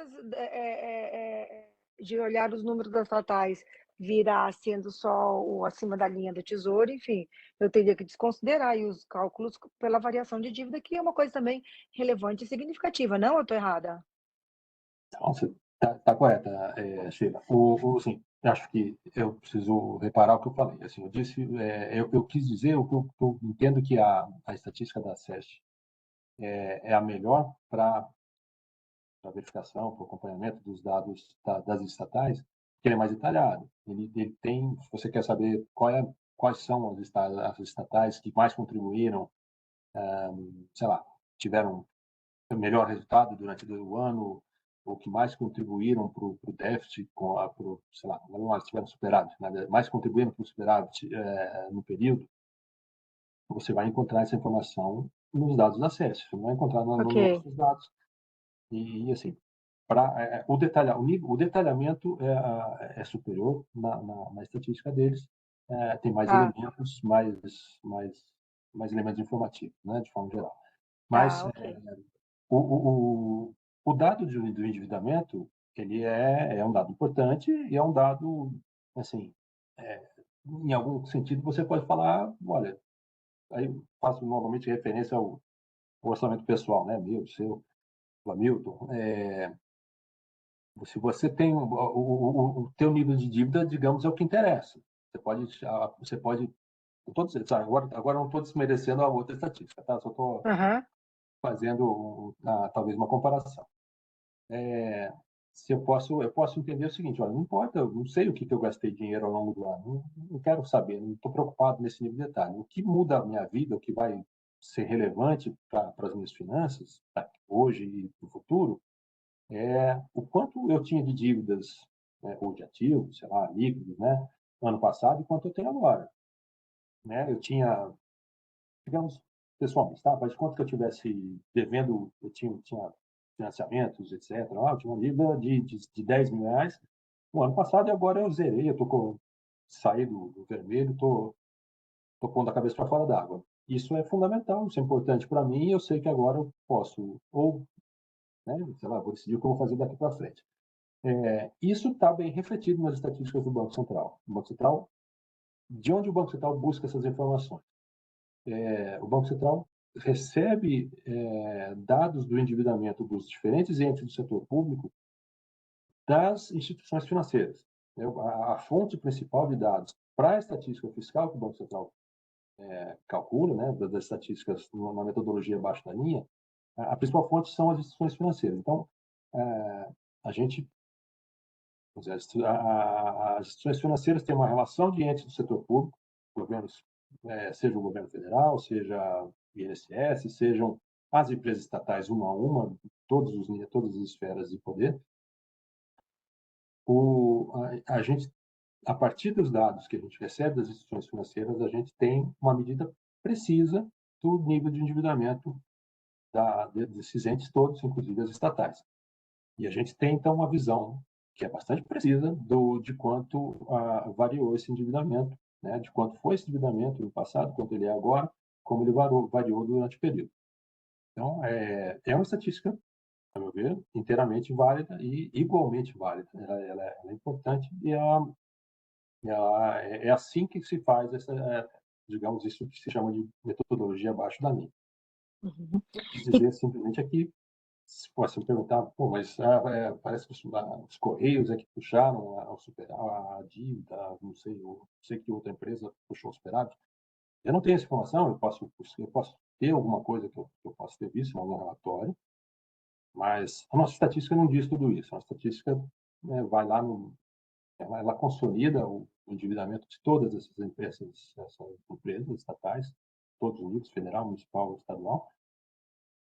de olhar os números das estatais virá sendo só o acima da linha do Tesouro, enfim, eu teria que desconsiderar aí os cálculos pela variação de dívida, que é uma coisa também relevante e significativa, não? Eu estou errada? Então, você está correta, Sheila. Assim, acho que eu preciso reparar o que eu falei. Assim, eu disse, eu quis dizer o que eu entendo que a estatística da SESC é a melhor para verificação, para o acompanhamento dos dados das estatais, porque ele é mais detalhado. Ele tem, se você quer saber quais são as estatais que mais contribuíram, sei lá, tiveram melhor resultado durante o ano, ou que mais contribuíram para o déficit, sei lá, não tiveram superávit, né? Mais contribuíram para o superávit no período, você vai encontrar essa informação nos dados da SES, você não vai encontrar nos Ok. nossos dados. E assim, o detalhamento é superior na estatística deles, tem mais Tá, elementos, mais elementos informativos, né, de forma geral. Mas tá, ok. o, o, o dado do endividamento, ele é um dado importante e é um dado, assim, em algum sentido você pode falar, olha, aí eu faço normalmente referência ao orçamento pessoal, né, meu, seu, do Hamilton, se você tem o teu nível de dívida, digamos, é o que interessa. Você pode, agora não estou desmerecendo a outra estatística, tá? Só estou Aham. fazendo talvez uma comparação. Se eu posso entender o seguinte, olha, não importa, eu não sei o que eu gastei dinheiro ao longo do ano, não quero saber, não estou preocupado nesse nível de detalhe. O que muda a minha vida, o que vai ser relevante para as minhas finanças, hoje e no futuro, o quanto eu tinha de dívidas, né, ou de ativos, sei lá, líquidos, né, no ano passado e quanto eu tenho agora. Né? Eu tinha, digamos, pessoalmente, tá? Faz de conta que eu tivesse devendo, eu tinha financiamentos, etc. Eu tinha uma dívida de 10 mil reais no ano passado e agora eu zerei, saí do vermelho, estou pondo a cabeça para fora d'água. Isso é fundamental, isso é importante para mim e eu sei que agora eu posso, ou, né, sei lá, vou decidir o que eu vou fazer daqui para frente. Isso está bem refletido nas estatísticas do Banco Central. O Banco Central, de onde o Banco Central busca essas informações? O Banco Central recebe dados do endividamento dos diferentes entes do setor público das instituições financeiras. A fonte principal de dados para a estatística fiscal que o Banco Central calcula, né, das estatísticas na metodologia abaixo da linha, a principal fonte são as instituições financeiras. Então, a gente as instituições financeiras têm uma relação de entes do setor público, governos, seja o governo federal, seja o INSS, sejam as empresas estatais uma a uma, todas as esferas de poder. A gente, a partir dos dados que a gente recebe das instituições financeiras, a gente tem uma medida precisa do nível de endividamento desses entes todos, inclusive as estatais. E a gente tem, então, uma visão que é bastante precisa de quanto variou esse endividamento, né? De quanto foi esse endividamento no passado, quanto ele é agora, como ele variou durante o período. Então, é uma estatística, a meu ver, inteiramente válida e igualmente válida. Ela é importante e é assim que se faz digamos, isso que se chama de metodologia abaixo da linha. Uhum. Eu quis dizer simplesmente aqui, se você me perguntar, pô, mas parece que os Correios é que puxaram a dívida, não sei que outra empresa puxou o superávit. Eu não tenho essa informação, eu posso ter alguma coisa que eu posso ter visto em algum relatório, mas a nossa estatística não diz tudo isso. A nossa estatística, né, ela consolida o endividamento de todas essas empresas estatais, todos os níveis, federal, municipal, estadual.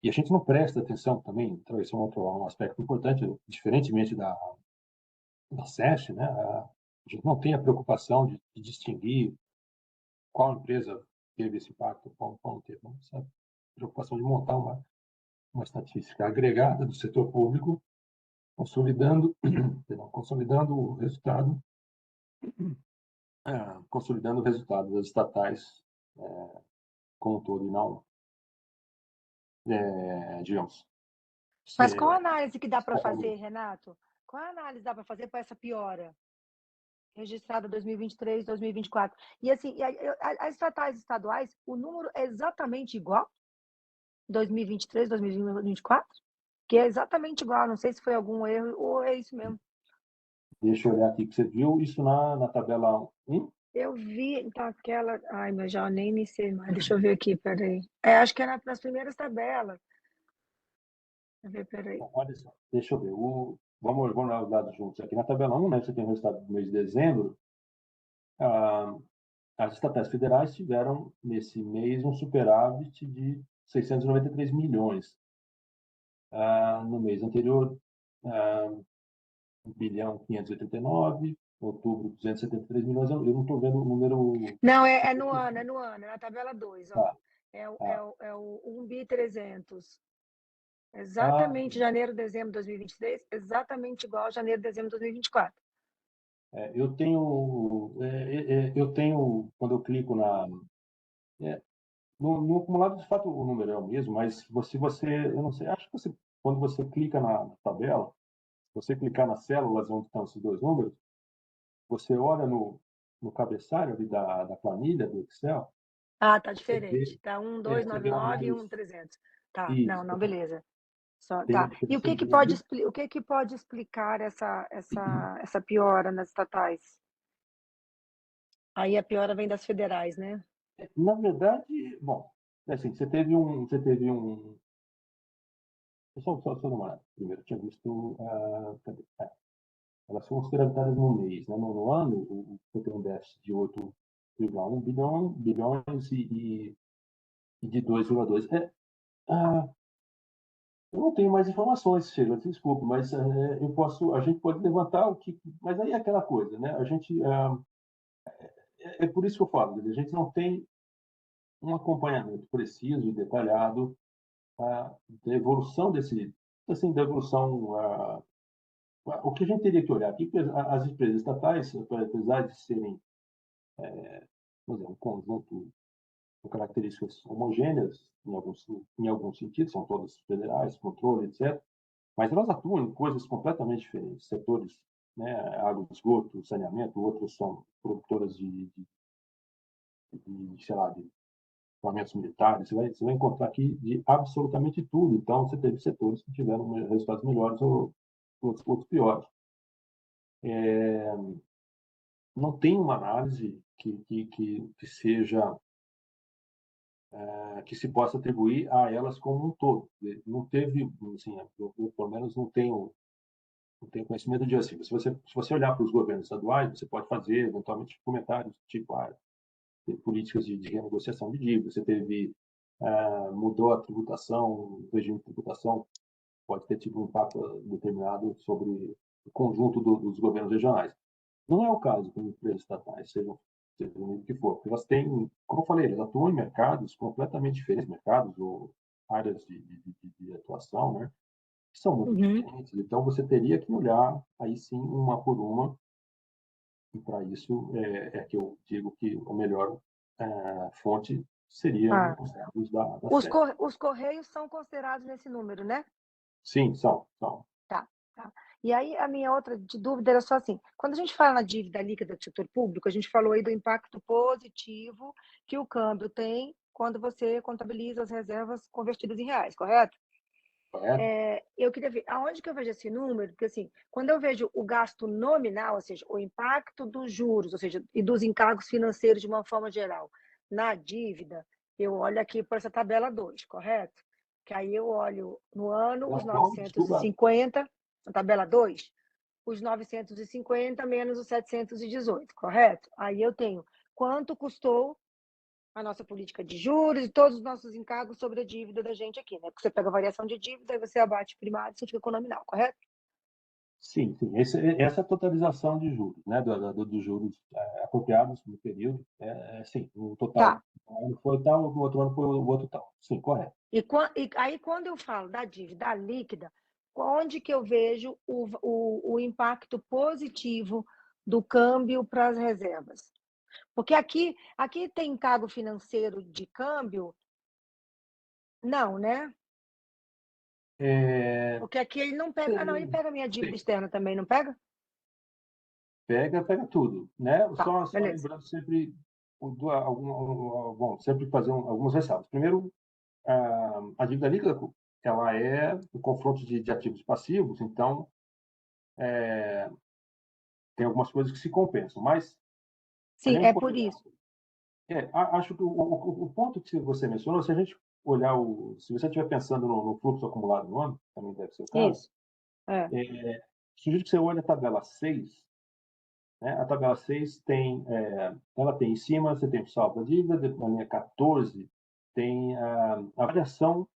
E a gente não presta atenção também, então esse é um aspecto importante, diferentemente da SESC, né? A gente não tem a preocupação de distinguir qual empresa teve esse impacto, qual não teve. Essa preocupação de montar uma estatística agregada do setor público, consolidando, consolidando o resultado, consolidando o resultado das estatais como um todo, e não, digamos, Mas qual a ser análise que dá para focado. fazer, Renato? Qual a análise dá para fazer para essa piora registrada 2023, 2024? E assim, as estatais estaduais, o número é exatamente igual 2023, 2024? Que é exatamente igual, não sei se foi algum erro ou é isso mesmo. Deixa eu olhar aqui, que você viu isso na tabela 1? Eu vi naquela. Ai, mas já nem me sei mais. Deixa eu ver aqui, peraí. Acho que era nas primeiras tabelas. Deixa eu ver, peraí. Olha só, deixa eu ver. Vamos olhar os dados juntos aqui. Na tabela 1, né, você tem o resultado do mês de dezembro. Ah, as estatais federais tiveram, nesse mês, um superávit de 693 milhões. No mês anterior, 1 bilhão 589, outubro 273 milhões. Eu não estou vendo o número. Não, é no ano, é na tabela 2, ó. Tá, tá. É o 1 bi 300. Ah, Exatamente janeiro, dezembro de 2023, exatamente igual a janeiro, dezembro de 2024. eu tenho, quando eu clico no acumulado, de fato, o número é o mesmo, mas se você, eu não sei, acho que quando você clica na tabela, você clicar nas células onde estão esses dois números, você olha no cabeçalho ali da planilha do Excel, Ah, tá você vê, diferente. Tá você vê 1299 e números, 1300. Tá, isso, não, beleza. Só, tem uma tá. E diferença grande. o que que pode explicar essa piora nas estatais? Aí a piora vem das federais, né? Na verdade, bom, assim, só uma olhada. Primeiro, eu tinha visto, cadê? Elas foram superavitárias no mês, né? No ano, você tem um déficit de 8,1 bilhões e de 2,2. Eu não tenho mais informações, Sheila, desculpa, mas a gente pode levantar o que, mas aí é aquela coisa, né? É por isso que eu falo, a gente não tem um acompanhamento preciso e detalhado da evolução assim, da evolução, o que a gente teria que olhar aqui, porque as empresas estatais, apesar de serem, por exemplo, um conjunto com características homogêneas em alguns sentidos, são todas federais, controle, etc., mas elas atuam em coisas completamente diferentes, setores, né, água, esgoto, saneamento, outros são produtoras sei lá, de equipamentos militares, você vai encontrar aqui de absolutamente tudo. Então, você teve setores que tiveram resultados melhores ou outros piores. Não tem uma análise que seja que se possa atribuir a elas como um todo. Não teve, assim, eu pelo menos não tenho conhecimento de assim. Se você olhar para os governos estaduais, você pode fazer eventualmente comentários tipo políticas de renegociação de dívida. Você teve mudou a tributação, o regime de tributação pode ter tido um impacto determinado sobre o conjunto dos governos regionais. Não é o caso com empresas estatais, seja o que for, porque elas têm, como eu falei, elas atuam em mercados completamente diferentes, mercados ou áreas de atuação, né, que são muito Uhum. diferentes. Então, você teria que olhar aí sim uma por uma, e para isso que eu digo que a melhor fonte seria Ah, os dados da SEC. os correios são considerados nesse número, né? Sim, são. Tá, tá. E aí a minha outra dúvida era só assim, quando a gente fala na dívida líquida do setor público, a gente falou aí do impacto positivo que o câmbio tem quando você contabiliza as reservas convertidas em reais, correto? Correto? Eu queria ver aonde que eu vejo esse número, porque assim, quando eu vejo o gasto nominal, ou seja, o impacto dos juros, ou seja, e dos encargos financeiros de uma forma geral, na dívida, eu olho aqui para essa tabela 2, correto? Que aí eu olho no ano os Desculpa. 950, na tabela 2, os 950 menos os 718, correto? Aí eu tenho quanto custou a nossa política de juros e todos os nossos encargos sobre a dívida da gente aqui, né? Porque você pega a variação de dívida e você abate primário e você fica com o nominal, correto? Sim, sim. Essa totalização de juros, né, dos juros apropriados no período, sim, o total. Tá. Um ano foi tal, o outro ano foi o outro tal. Sim, correto. E aí, quando eu falo da dívida líquida, onde que eu vejo o impacto positivo do câmbio para as reservas? Porque aqui tem encargo financeiro de câmbio? Não, né? É, Porque aqui ele não pega. Ah, não, ele tem- pega a minha dívida tem- externa também, não pega? pega tudo, né? Tá, Só beleza. lembrando sempre, bom, sempre fazer algumas ressalvas. Primeiro, a dívida líquida, ela é o confronto de ativos passivos, então tem algumas coisas que se compensam, mas a Sim, gente é pode por olhar. isso. Acho que o ponto que você mencionou, se a gente olhar se você estiver pensando no fluxo acumulado no ano, também deve ser o caso, Isso. É. sugiro que você olhe a tabela 6, né? A tabela 6 ela tem em cima, você tem o saldo da dívida, depois na linha 14 tem a variação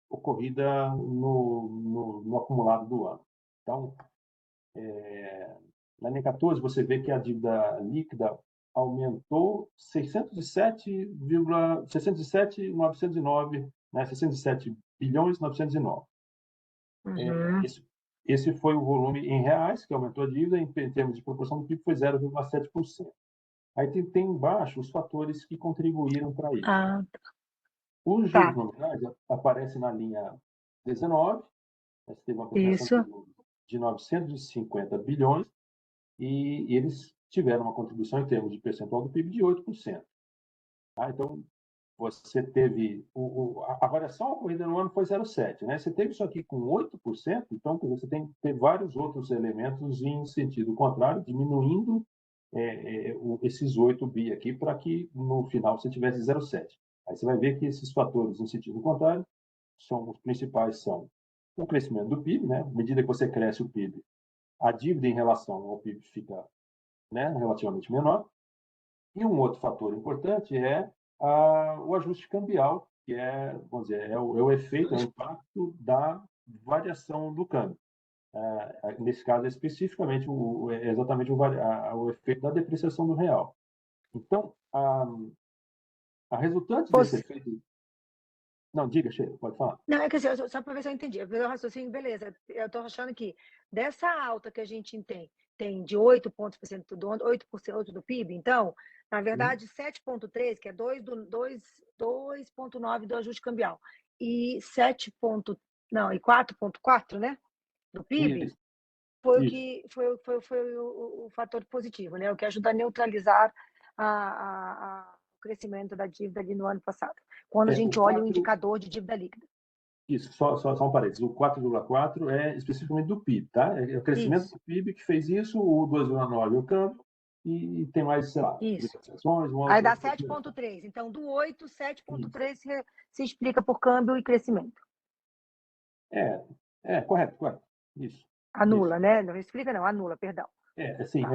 ocorrida no acumulado do ano. Então, na linha 14, você vê que a dívida líquida aumentou 607,909, né? 607 bilhões 909. Uhum. Esse foi o volume em reais, que aumentou a dívida, em termos de proporção do PIB foi 0,7%. Aí tem embaixo os fatores que contribuíram para isso. Ah, Os juros tá. nominais aparecem na linha 19, você teve uma compreensão Isso. de 950 bilhões, e eles tiveram uma contribuição em termos de percentual do PIB de 8%. Tá? Então, você teve a variação ocorrida no ano foi 0,7, né? Você teve isso aqui com 8%, então você tem que ter vários outros elementos em sentido contrário, diminuindo esses 8 bi aqui para que no final você tivesse 0,7. Aí você vai ver que esses fatores em sentido contrário são os principais, são o crescimento do PIB, né? À medida que você cresce o PIB, a dívida em relação ao PIB fica, né, relativamente menor. E um outro fator importante é o ajuste cambial, que vamos dizer, é o efeito, é o impacto da variação do câmbio. Nesse caso, especificamente, exatamente o efeito da depreciação do real. Então, a resultante desse Poss- efeito. Não, diga, Sheila, pode falar. Não, é que assim, só para ver se eu entendi. Eu raciocínio, beleza. Eu estou achando que dessa alta que a gente tem de 8 pontos percentuais do 8% do PIB, então, na verdade, 7,3, que é 2,9 do ajuste cambial, e 7 ponto, não, e 4,4, né, do PIB, Isso, foi o isso, que foi o fator positivo, né? O que ajuda a neutralizar o crescimento da dívida ali no ano passado, quando a o gente olha o 4, indicador de dívida líquida. isso, só um parênteses. O 4,4 é especificamente do PIB, tá? É o crescimento Isso, do PIB que fez isso, o 2,9 é o câmbio, e tem mais, sei lá, isso. depreciações, uma Aí dá outra. 7,3. Então, do 8, Isso. 7,3 se explica por câmbio e crescimento. Correto. Isso. Isso. Anula, né? Não explica, não, anula, perdão. Assim, Tá.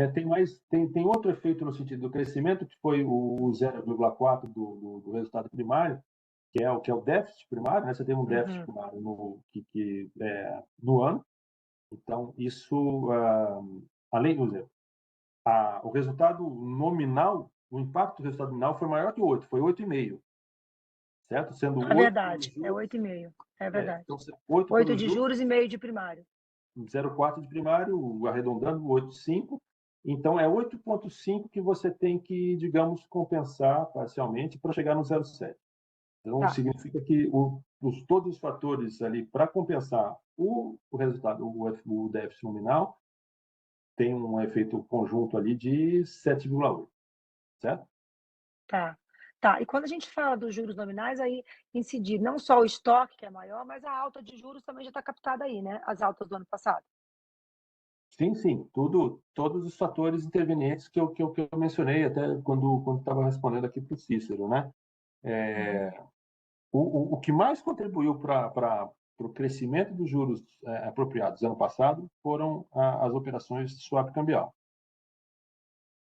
tem outro efeito no sentido do crescimento, que foi o 0,4 do resultado primário, que é o déficit primário, né? Você tem um déficit Uhum. primário no ano. Então, isso, além do o resultado nominal, o impacto do resultado nominal foi maior que 8, foi 8,5, certo? Sendo É 8 pelos verdade, é juros. 8,5. É verdade. Então, 8 8 pelos de juros, juros e meio de primário. 0,4 de primário, arredondando 8,5. Então, é 8,5 que você tem que, digamos, compensar parcialmente para chegar no 0,7. Então, Tá. significa que todos os fatores ali para compensar o resultado, o déficit nominal, tem um efeito conjunto ali de 7,8, certo? Tá. Tá. E quando a gente fala dos juros nominais, aí incidir não só o estoque, que é maior, mas a alta de juros também já está captada aí, né? As altas do ano passado. Sim, todos os fatores intervenientes que eu mencionei até quando estava respondendo aqui para o Cícero, né? Uhum. O que mais contribuiu para o crescimento dos juros apropriados ano passado foram as operações de swap cambial.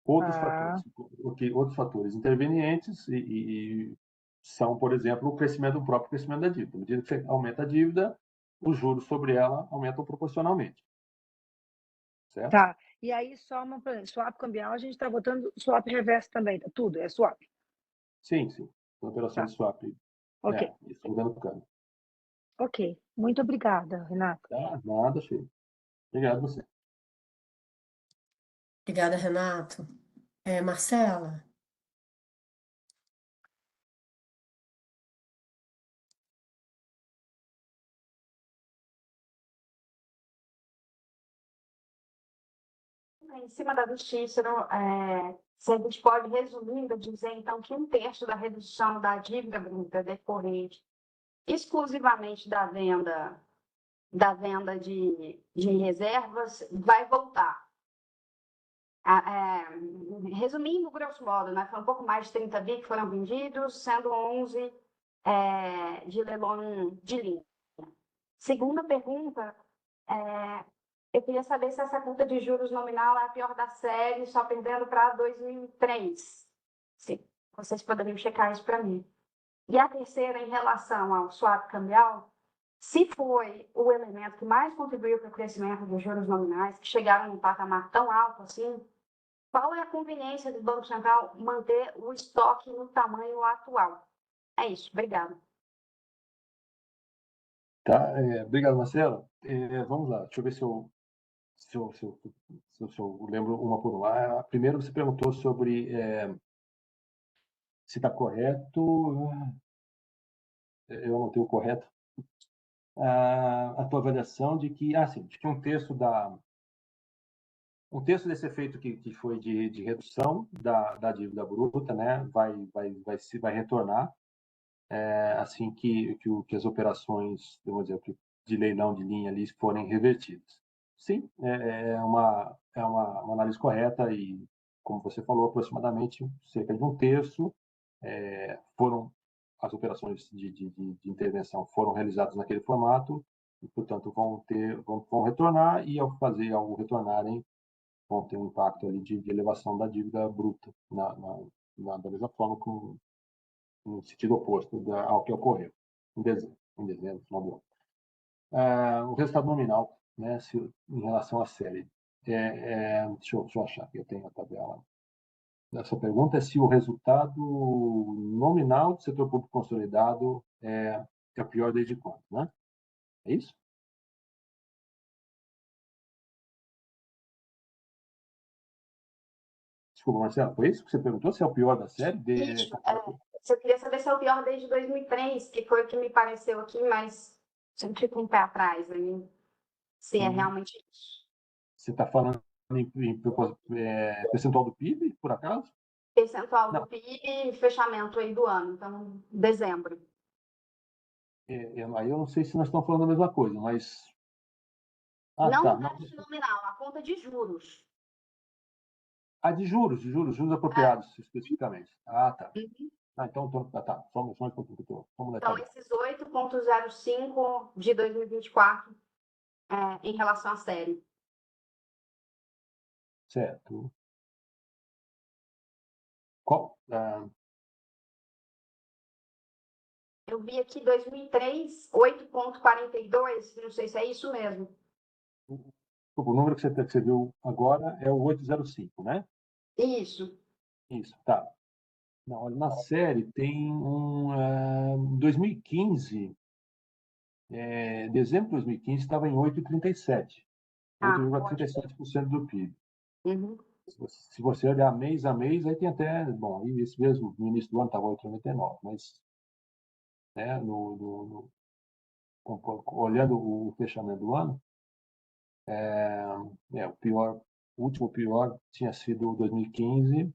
Ah, Outros fatores intervenientes são, por exemplo, o próprio crescimento da dívida. À medida que você aumenta a dívida, os juros sobre ela aumentam proporcionalmente. certo? Tá. E aí, só uma, por exemplo, swap cambial, a gente está votando swap reverso também, tá? Tudo, é swap. Sim, sim. Operação Tá. de swap. Ok, Isso, mudando o câmbio. ok. Muito obrigada, Renato. Tá? Nada, cheio. Obrigado a você. Obrigada, Renato. Marcela? Em cima da do Cícero, se a gente pode, resumindo, dizer, então, que 1/3 da redução da dívida bruta decorrente exclusivamente da venda de reservas vai voltar. Resumindo, grosso modo, né, foi um pouco mais de 30 bi que foram vendidos, sendo 11 de leilão de linha. Segunda pergunta, eu queria saber se essa conta de juros nominal é a pior da série, só perdendo para 2003. Se vocês poderiam checar isso para mim. E a terceira, em relação ao swap cambial, se foi o elemento que mais contribuiu para o crescimento dos juros nominais, que chegaram num patamar tão alto assim, qual é a conveniência do Banco Central manter o estoque no tamanho atual? É isso, obrigada. Tá? Obrigado, Marcelo. Vamos lá, deixa eu ver se eu lembro uma por uma. Primeiro, você perguntou sobre se está correto. Eu não tenho o correto. A tua avaliação de que, de que um terço desse efeito que foi de redução da dívida bruta, né, vai retornar assim que as operações, vamos dizer, de leilão de linha ali forem revertidas. Sim, é uma análise correta e, como você falou, aproximadamente cerca de um terço foram as operações de intervenção foram realizadas naquele formato e, portanto, vão retornar e, ao retornarem, vão ter um impacto ali de elevação da dívida bruta, da mesma forma como no sentido oposto ao que ocorreu em dezembro, final do ano. O resultado nominal, né, em relação à série. Deixa eu achar aqui, eu tenho a tabela. Essa pergunta é se o resultado nominal do setor público consolidado é o pior desde quando, né? É isso? Desculpa, Marcelo, foi isso que você perguntou? Se é o pior da série? Isso, eu queria saber se é o pior desde 2003, que foi o que me pareceu aqui, mas sempre fico um pé atrás, aí, se é realmente isso. Você está falando em percentual do PIB, por acaso? Percentual Não. do PIB e fechamento aí do ano, então, dezembro. Aí eu não sei se nós estamos falando a mesma coisa, mas... Não tá. no déficit nominal, a conta de juros. De juros apropriados, especificamente. Tá. Uhum. Então, tá. Só um pouquinho. Vamos lá. Então, esses 8,05 de 2024 em relação à série. Certo. Eu vi aqui 2003, 8,42, não sei se é isso mesmo. O número que você viu agora é o 805, né? Isso. Isso, tá. Na série tem 2015, dezembro de 2015 estava em 8,37, 8,37% do PIB. Uhum. Se você olhar mês a mês, aí tem até, bom, aí esse mesmo, no início do ano estava 8,99, mas né, olhando o fechamento do ano, o último pior tinha sido 2015,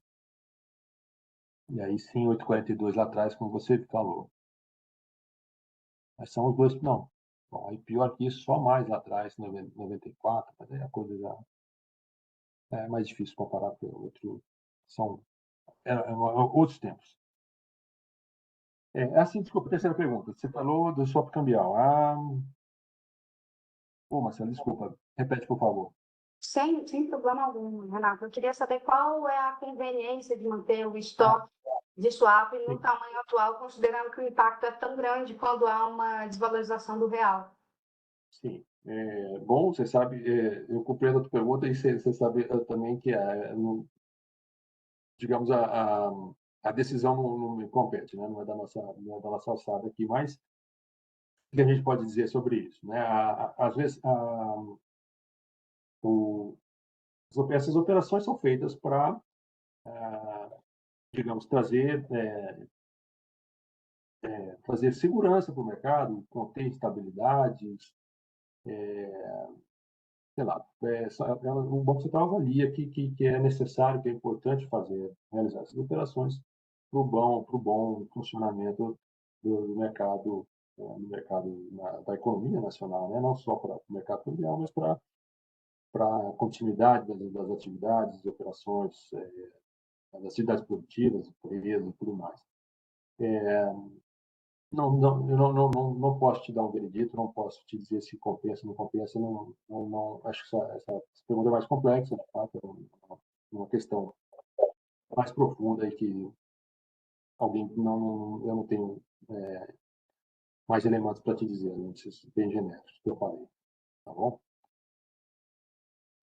e aí sim 8,42 lá atrás, como você falou. Mas são os dois, não. Bom, aí pior que isso, só mais lá atrás, 94, mas aí a coisa já é mais difícil comparar com o outro. São outros tempos. Desculpa, terceira pergunta. Você falou do swap cambial. Marcelo, desculpa. Repete, por favor. Sem problema algum, Renato. Eu queria saber qual é a conveniência de manter o estoque de swap no tamanho atual, considerando que o impacto é tão grande quando há uma desvalorização do real. Sim. Bom, você sabe, eu compreendo a tua pergunta e você sabe também que, digamos, a decisão não me compete, né? Não é não é da nossa alçada aqui, mas o que a gente pode dizer sobre isso, né? Às vezes, essas operações são feitas para, digamos, trazer segurança para o mercado, conter instabilidades, sei lá, o Banco Central avalia que é necessário, que é importante realizar essas operações para o bom funcionamento do mercado, no mercado da economia nacional, né? Não só para o mercado mundial, mas para a continuidade das atividades, das operações, das atividades produtivas, empresas e tudo mais. Não posso te dar um veredito, não posso te dizer se compensa ou não compensa. Acho que essa pergunta é mais complexa, de fato, é uma questão mais profunda e que eu não tenho mais elementos para te dizer, não sei se bem genéricos que eu falei, tá bom?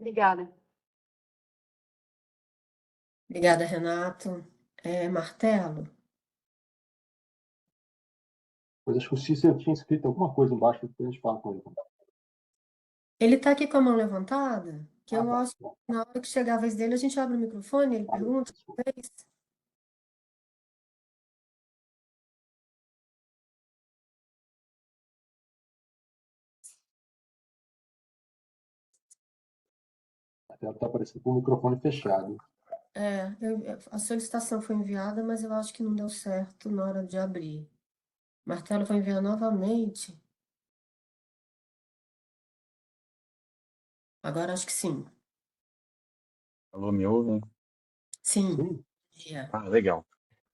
Obrigada. Obrigada, Renato. Martelo, Pois acho que o Cícero tinha escrito alguma coisa embaixo, depois a gente fala com ele. ele está aqui com a mão levantada, que eu Tá. acho que na hora que chegar a vez dele, a gente abre o microfone, ele pergunta, talvez. Até está aparecendo com o microfone fechado. A solicitação foi enviada, mas eu acho que não deu certo na hora de abrir. Martelo, vou enviar novamente. Agora acho que sim. Alô, me ouvem? Sim. Sim. Yeah. Ah, legal.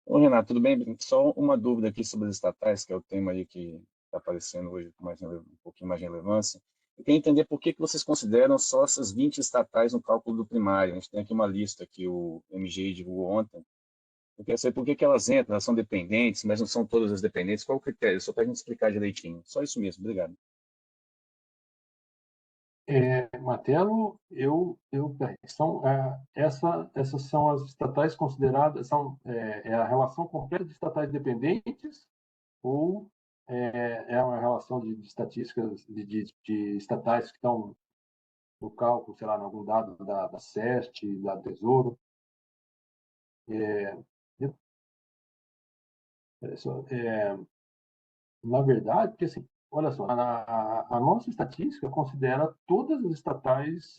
Ô, Renato, tudo bem? Só uma dúvida aqui sobre as estatais, que é o tema aí que está aparecendo hoje com um pouquinho mais de relevância. Eu queria entender por que vocês consideram só essas 20 estatais no cálculo do primário. A gente tem aqui uma lista que o MGI divulgou ontem. Eu queria saber por que elas entram, elas são dependentes, mas não são todas as dependentes. Qual o critério? Só para a gente explicar direitinho. Só isso mesmo, obrigado. Martelo, essas são as estatais consideradas, é a relação completa de estatais dependentes ou é uma relação de estatísticas de estatais que estão no cálculo, sei lá, em algum dado da CEST, da Tesouro? É, Na verdade, porque assim, olha só, a nossa estatística considera todas as estatais,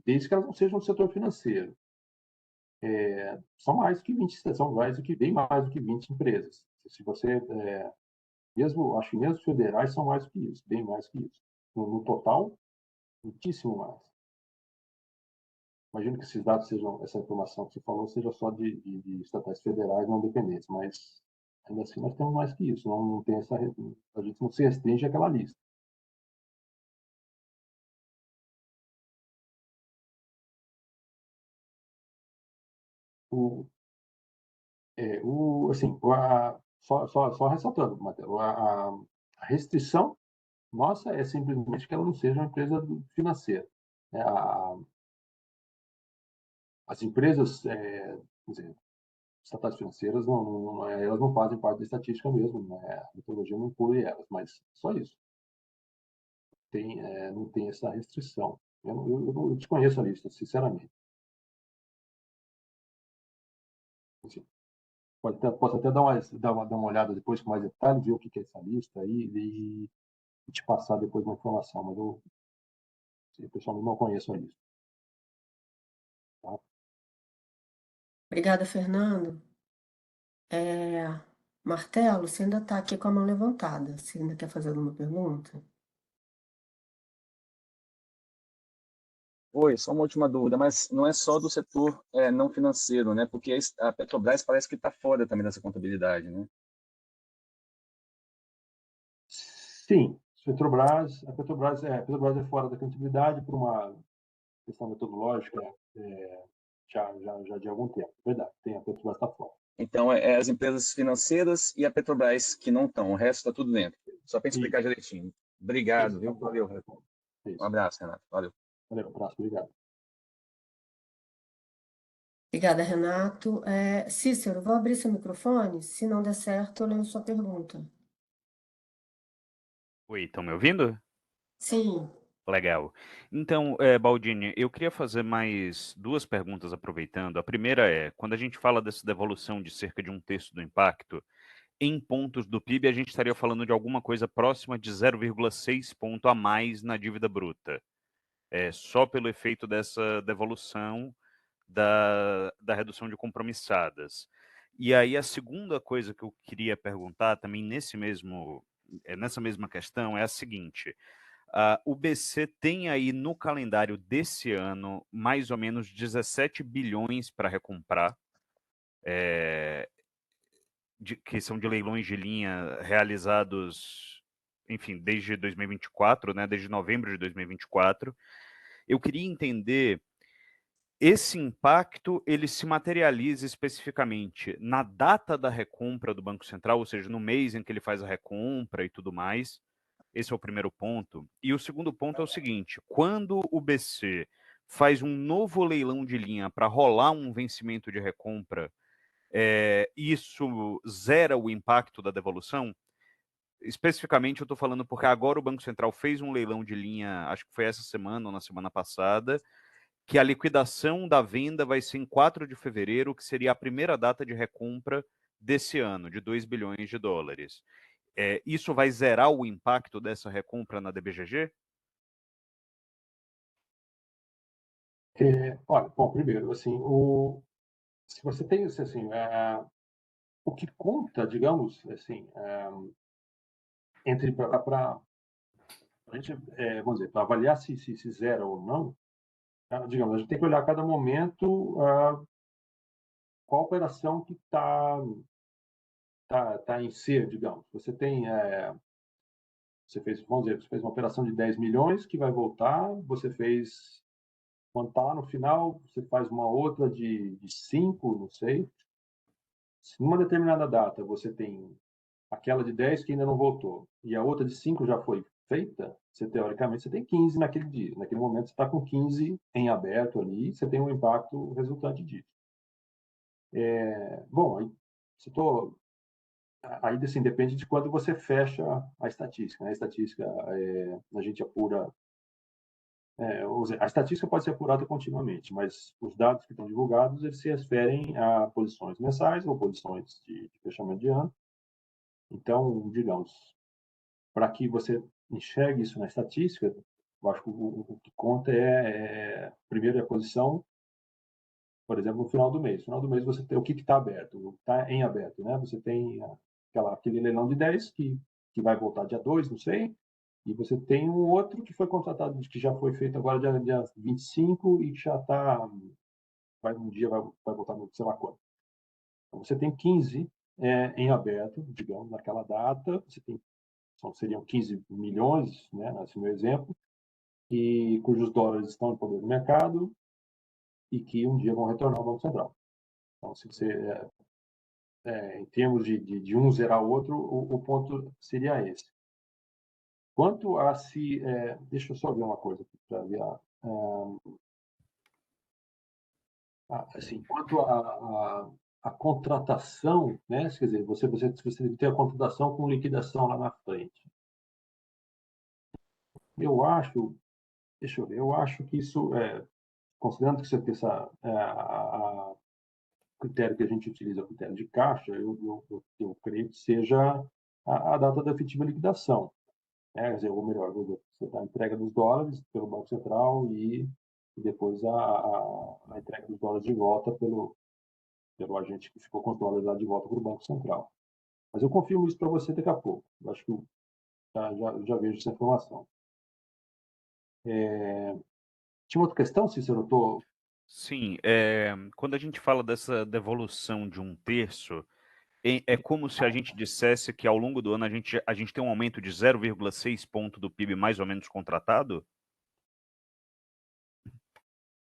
desde que elas não sejam do setor financeiro. São mais que 20, são mais do que, bem mais do que 20 empresas. Se você, acho que mesmo os federais são mais do que isso, bem mais que isso. No total, muitíssimo mais. Imagino que esses dados sejam, essa informação que você falou, seja só de estatais federais não dependentes, mas ainda assim nós temos mais que isso. Não tem a gente não se restringe àquela lista. O, assim, só ressaltando, Matheus, a restrição nossa é simplesmente que ela não seja uma empresa financeira, né? As empresas, quer dizer, estatais financeiras, elas não fazem parte da estatística mesmo, né? A metodologia não inclui elas, mas só isso. Não tem essa restrição. Eu desconheço a lista, sinceramente. Assim, posso até dar uma olhada depois com mais detalhe, ver o que é essa lista aí e te passar depois uma informação, mas eu pessoalmente não conheço a lista. Tá? Obrigada, Fernando. Martelo, você ainda está aqui com a mão levantada. Você ainda quer fazer alguma pergunta? Oi, só uma última dúvida, mas não é só do setor não financeiro, né? Porque a Petrobras parece que está fora também dessa contabilidade, né? Sim, a Petrobras é fora da contabilidade por uma questão metodológica já de algum tempo. Verdade, a Petrobras está fora. Então, é as empresas financeiras e a Petrobras que não estão, o resto está tudo dentro. Só para explicar direitinho. Obrigado, viu? Valeu. Isso. Um abraço, Renato. Valeu. Valeu, um abraço, obrigado. Obrigada, Renato. Cícero, vou abrir seu microfone. Se não der certo, eu leio sua pergunta. Oi, estão me ouvindo? Sim. Legal. Então, Baldini, eu queria fazer mais duas perguntas aproveitando. A primeira é, quando a gente fala dessa devolução de cerca de 1/3 do impacto, em pontos do PIB, a gente estaria falando de alguma coisa próxima de 0,6 ponto a mais na dívida bruta. Só pelo efeito dessa devolução da redução de compromissadas. E aí a segunda coisa que eu queria perguntar também nessa mesma questão é a seguinte: o BC tem aí no calendário desse ano mais ou menos 17 bilhões para recomprar, que são de leilões de linha realizados, enfim, desde 2024, né, desde novembro de 2024. Eu queria entender, esse impacto ele se materializa especificamente na data da recompra do Banco Central, ou seja, no mês em que ele faz a recompra e tudo mais. Esse é o primeiro ponto. E o segundo ponto é o seguinte: quando o BC faz um novo leilão de linha para rolar um vencimento de recompra, isso zera o impacto da devolução? Especificamente, eu estou falando porque agora o Banco Central fez um leilão de linha, acho que foi essa semana ou na semana passada, que a liquidação da venda vai ser em 4 de fevereiro, que seria a primeira data de recompra desse ano, de 2 bilhões de dólares. Isso vai zerar o impacto dessa recompra na DBGG? Olha, bom, primeiro, assim, se você tem, assim, o que conta, digamos, assim, para a gente, vamos dizer, para avaliar se zera ou não, digamos, a gente tem que olhar a cada momento qual operação que tá em ser, digamos. Você tem, você fez, vamos dizer, você fez uma operação de 10 milhões que vai voltar, você fez, quando está lá no final, você faz uma outra de 5, não sei. Se numa determinada data você tem aquela de 10 que ainda não voltou e a outra de 5 já foi feita, você teoricamente você tem 15 naquele dia. Naquele momento você está com 15 em aberto ali, você tem um impacto resultante disso. Bom, aí assim, depende de quando você fecha a estatística. Né? A estatística, a gente apura. A estatística pode ser apurada continuamente, mas os dados que estão divulgados eles se referem a posições mensais ou posições de fechamento de ano. Então, digamos, para que você enxergue isso na estatística, eu acho que o que conta primeiro, a posição, por exemplo, no final do mês. No final do mês você tem o que está aberto, o que está em aberto. Né? Você tem aquele leilão de 10 que vai voltar dia 2, não sei, e você tem um outro que foi contratado, que já foi feito agora dia 25 e que já está, um dia vai voltar no sei lá quando. Então, você tem 15 em aberto, digamos, naquela data, seriam 15 milhões, né, nesse meu exemplo, e cujos dólares estão em poder do mercado e que um dia vão retornar ao Banco Central. Então, se você, em termos de um zerar o outro, o ponto seria esse. Quanto a se... deixa eu só ver uma coisa aqui para ver. Assim, quanto a contratação, né? Quer dizer, você tem a contratação com liquidação lá na frente. Eu acho, deixa eu ver, eu acho que isso, considerando que você tem a critério que a gente utiliza, o critério de caixa, eu creio que seja a data da efetiva liquidação. Né? Quer dizer, ou melhor, você dá a entrega dos dólares pelo Banco Central e depois a entrega dos dólares de volta pelo agente que ficou com os dólares lá de volta para o Banco Central. Mas eu confirmo isso para você daqui a pouco. Eu acho que já vejo essa informação. Tinha outra questão, Cícero? Eu tô... Sim, quando a gente fala dessa devolução de 1/3, é como se a gente dissesse que ao longo do ano a gente tem um aumento de 0,6 ponto do PIB mais ou menos contratado?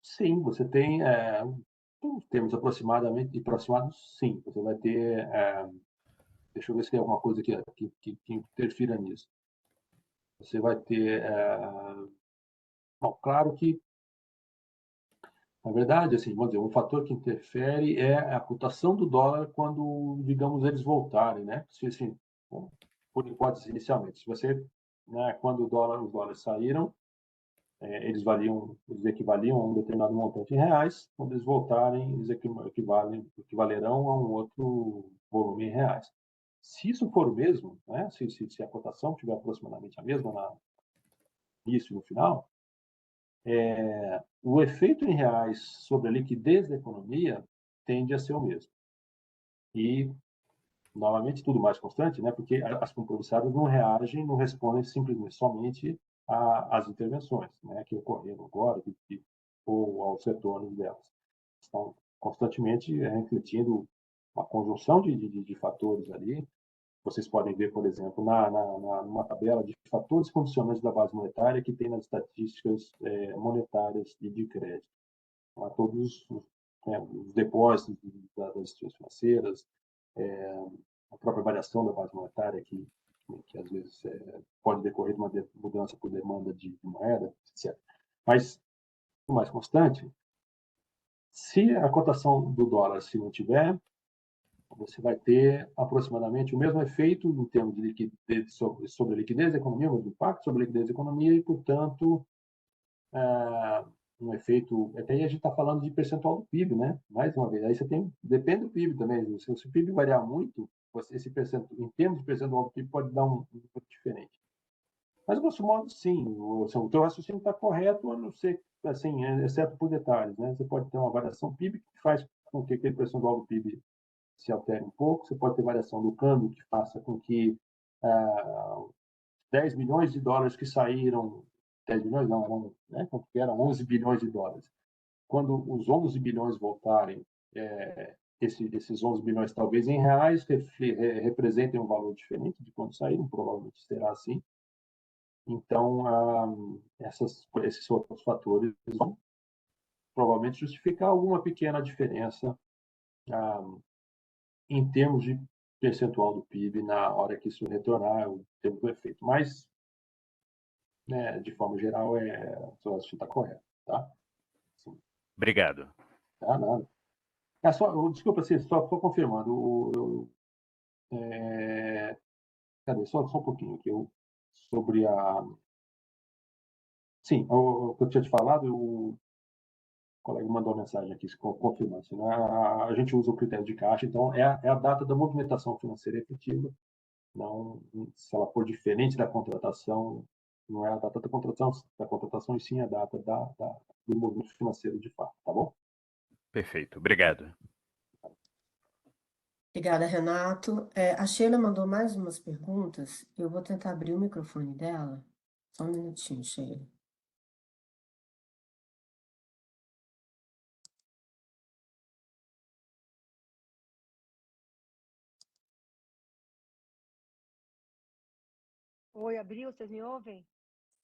Sim, você tem termos aproximados, sim. Você vai ter... deixa eu ver se tem alguma coisa que interfira nisso. você vai ter... Bom, claro que, na verdade, assim, vamos dizer, um fator que interfere é a cotação do dólar quando, digamos, eles voltarem, né? Se, assim, bom, por hipótese inicialmente, se você, né, quando os dólares saíram, eles equivaliam a um determinado montante em reais. Quando eles voltarem, eles equivalerão a um outro volume em reais. Se isso for o mesmo, né, se a cotação tiver aproximadamente a mesma no início e no final, o efeito em reais sobre a liquidez da economia tende a ser o mesmo. E, novamente, tudo mais constante, né, porque as compromissadas não reagem, não respondem simplesmente somente às intervenções, né, que ocorreram agora ou aos retornos delas. Estão constantemente refletindo uma conjunção de fatores ali. Vocês podem ver, por exemplo, numa tabela de fatores condicionantes da base monetária que tem nas estatísticas monetárias e de crédito. Todos os depósitos das instituições financeiras, a própria variação da base monetária, que às vezes pode decorrer de uma mudança por demanda de moeda, etc. Mas, o mais constante, se a cotação do dólar se mantiver, você vai ter aproximadamente o mesmo efeito em termos de liquidez sobre a liquidez da economia, o mesmo impacto sobre a liquidez da economia e, portanto, um efeito... Até aí a gente está falando de percentual do PIB, né? Mais uma vez, aí você tem... Depende do PIB também. Se o PIB variar muito, esse percentual, em termos de percentual do PIB, pode dar um número diferente. Mas, grosso modo, sim. O teu raciocínio está correto, a não ser, assim, exceto por detalhes, né? Você pode ter uma variação PIB que faz com que aquele percentual do PIB se altere um pouco. Você pode ter variação do câmbio que faça com que 10 milhões de dólares que saíram, 10 milhões não, eram, né, quanto que era? 11 bilhões de dólares. Quando os 11 bilhões voltarem, esses 11 bilhões, talvez em reais, representem um valor diferente de quando saíram, provavelmente será assim. Então, esses outros fatores vão provavelmente justificar alguma pequena diferença em termos de percentual do PIB na hora que isso retornar, o tempo do efeito. Mas, né, de forma geral, o seu raciocínio está correto, tá? Sim. Obrigado. Tá, nada. Desculpa, assim, só confirmando. Cadê? Só um pouquinho aqui. Sobre a... Sim, o que eu tinha te falado, o colega mandou uma mensagem aqui confirmando. Assim, né? A gente usa o critério de caixa, então é a data da movimentação financeira efetiva. Não, se ela for diferente da contratação, não é a data da contratação, e sim a data do movimento financeiro de fato, tá bom? Perfeito, obrigado. Obrigada, Renato. A Sheila mandou mais umas perguntas. Eu vou tentar abrir o microfone dela. Só um minutinho, Sheila. Oi, abriu, vocês me ouvem?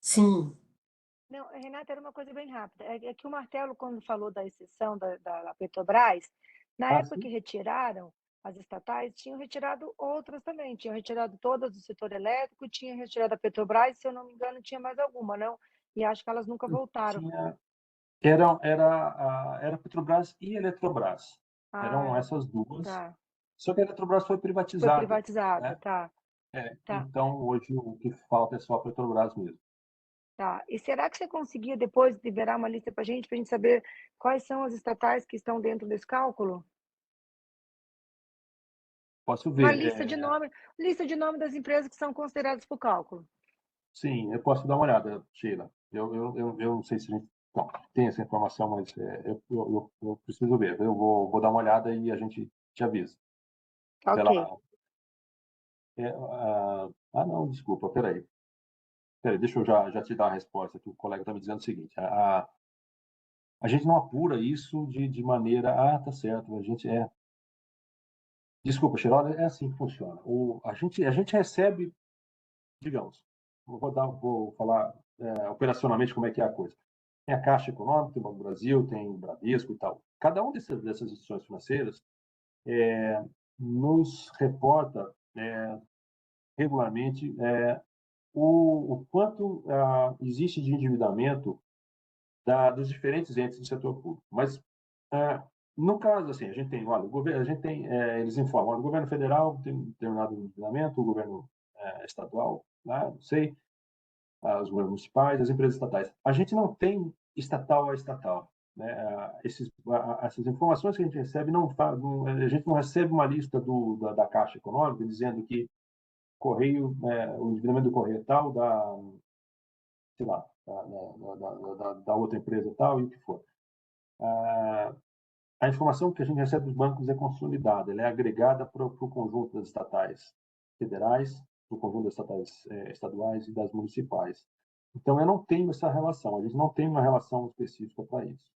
Sim. Não, Renata, era uma coisa bem rápida. É que o Martelo, quando falou da exceção da Petrobras, na época Sim. que retiraram as estatais, tinham retirado outras também. Tinham retirado todas do setor elétrico, tinham retirado a Petrobras, se eu não me engano, tinha mais alguma, não? E acho que elas nunca voltaram. Era Petrobras e Eletrobras. Eram Ah, essas duas. tá. Só que a Eletrobras foi Foi privatizada, privatizada, né? tá. Tá. Então, hoje, o que falta é só a Petrobras mesmo. Tá. E será que você conseguia depois liberar uma lista para a gente saber quais são as estatais que estão dentro desse cálculo? Posso Uma ver. lista de nome das empresas que são consideradas para o cálculo. Sim, eu posso dar uma olhada, Sheila. Eu não sei se a gente tem essa informação, mas eu preciso ver. Eu vou dar uma olhada e a gente te avisa. Ok. Não, desculpa, peraí. Deixa eu já te dar a resposta, que o colega está me dizendo o seguinte. A gente não apura isso de maneira... tá certo, a gente Desculpa, Sheila, é assim que funciona. A gente recebe, digamos, vou falar operacionalmente como é que é a coisa. Tem a Caixa Econômica, tem o Banco do Brasil, tem o Bradesco e tal. Cada uma dessas instituições financeiras nos reporta regularmente o quanto existe de endividamento dos diferentes entes do setor público. Mas, no caso, assim, a gente tem, olha, o governo, a gente tem, eles informam, olha, o governo federal tem um determinado endividamento, o governo estadual, né, não sei, os governos municipais, as empresas estatais. A gente não tem estatal a estatal. Né? Essas informações que a gente recebe, a gente não recebe uma lista da Caixa Econômica dizendo que Correio, o endividamento do Correio é tal, sei lá, da outra empresa tal e o que for. A informação que a gente recebe dos bancos é consolidada, ela é agregada para o conjunto das estatais federais, para o conjunto das estatais estaduais e das municipais. Então, eu não tenho essa relação, a gente não tem uma relação específica para isso.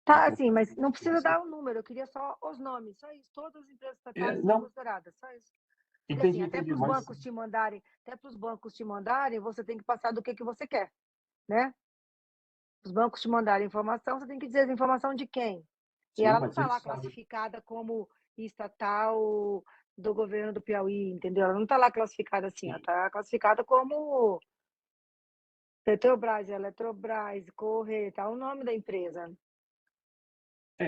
Tá, Então, assim, mas não precisa dar o número, eu queria só os nomes, só isso. Todas as empresas estatais são não, consideradas, só isso. Porque assim, até para os mas bancos te mandarem, você tem que passar do que você quer, né? Os bancos te mandarem informação, você tem que dizer a informação de quem. E sim, ela não mas está eles lá sabem. classificada como estatal do governo do Piauí, entendeu? Ela não está lá classificada assim, ela está classificada como Petrobras, Eletrobras, Correia, tá o nome da empresa.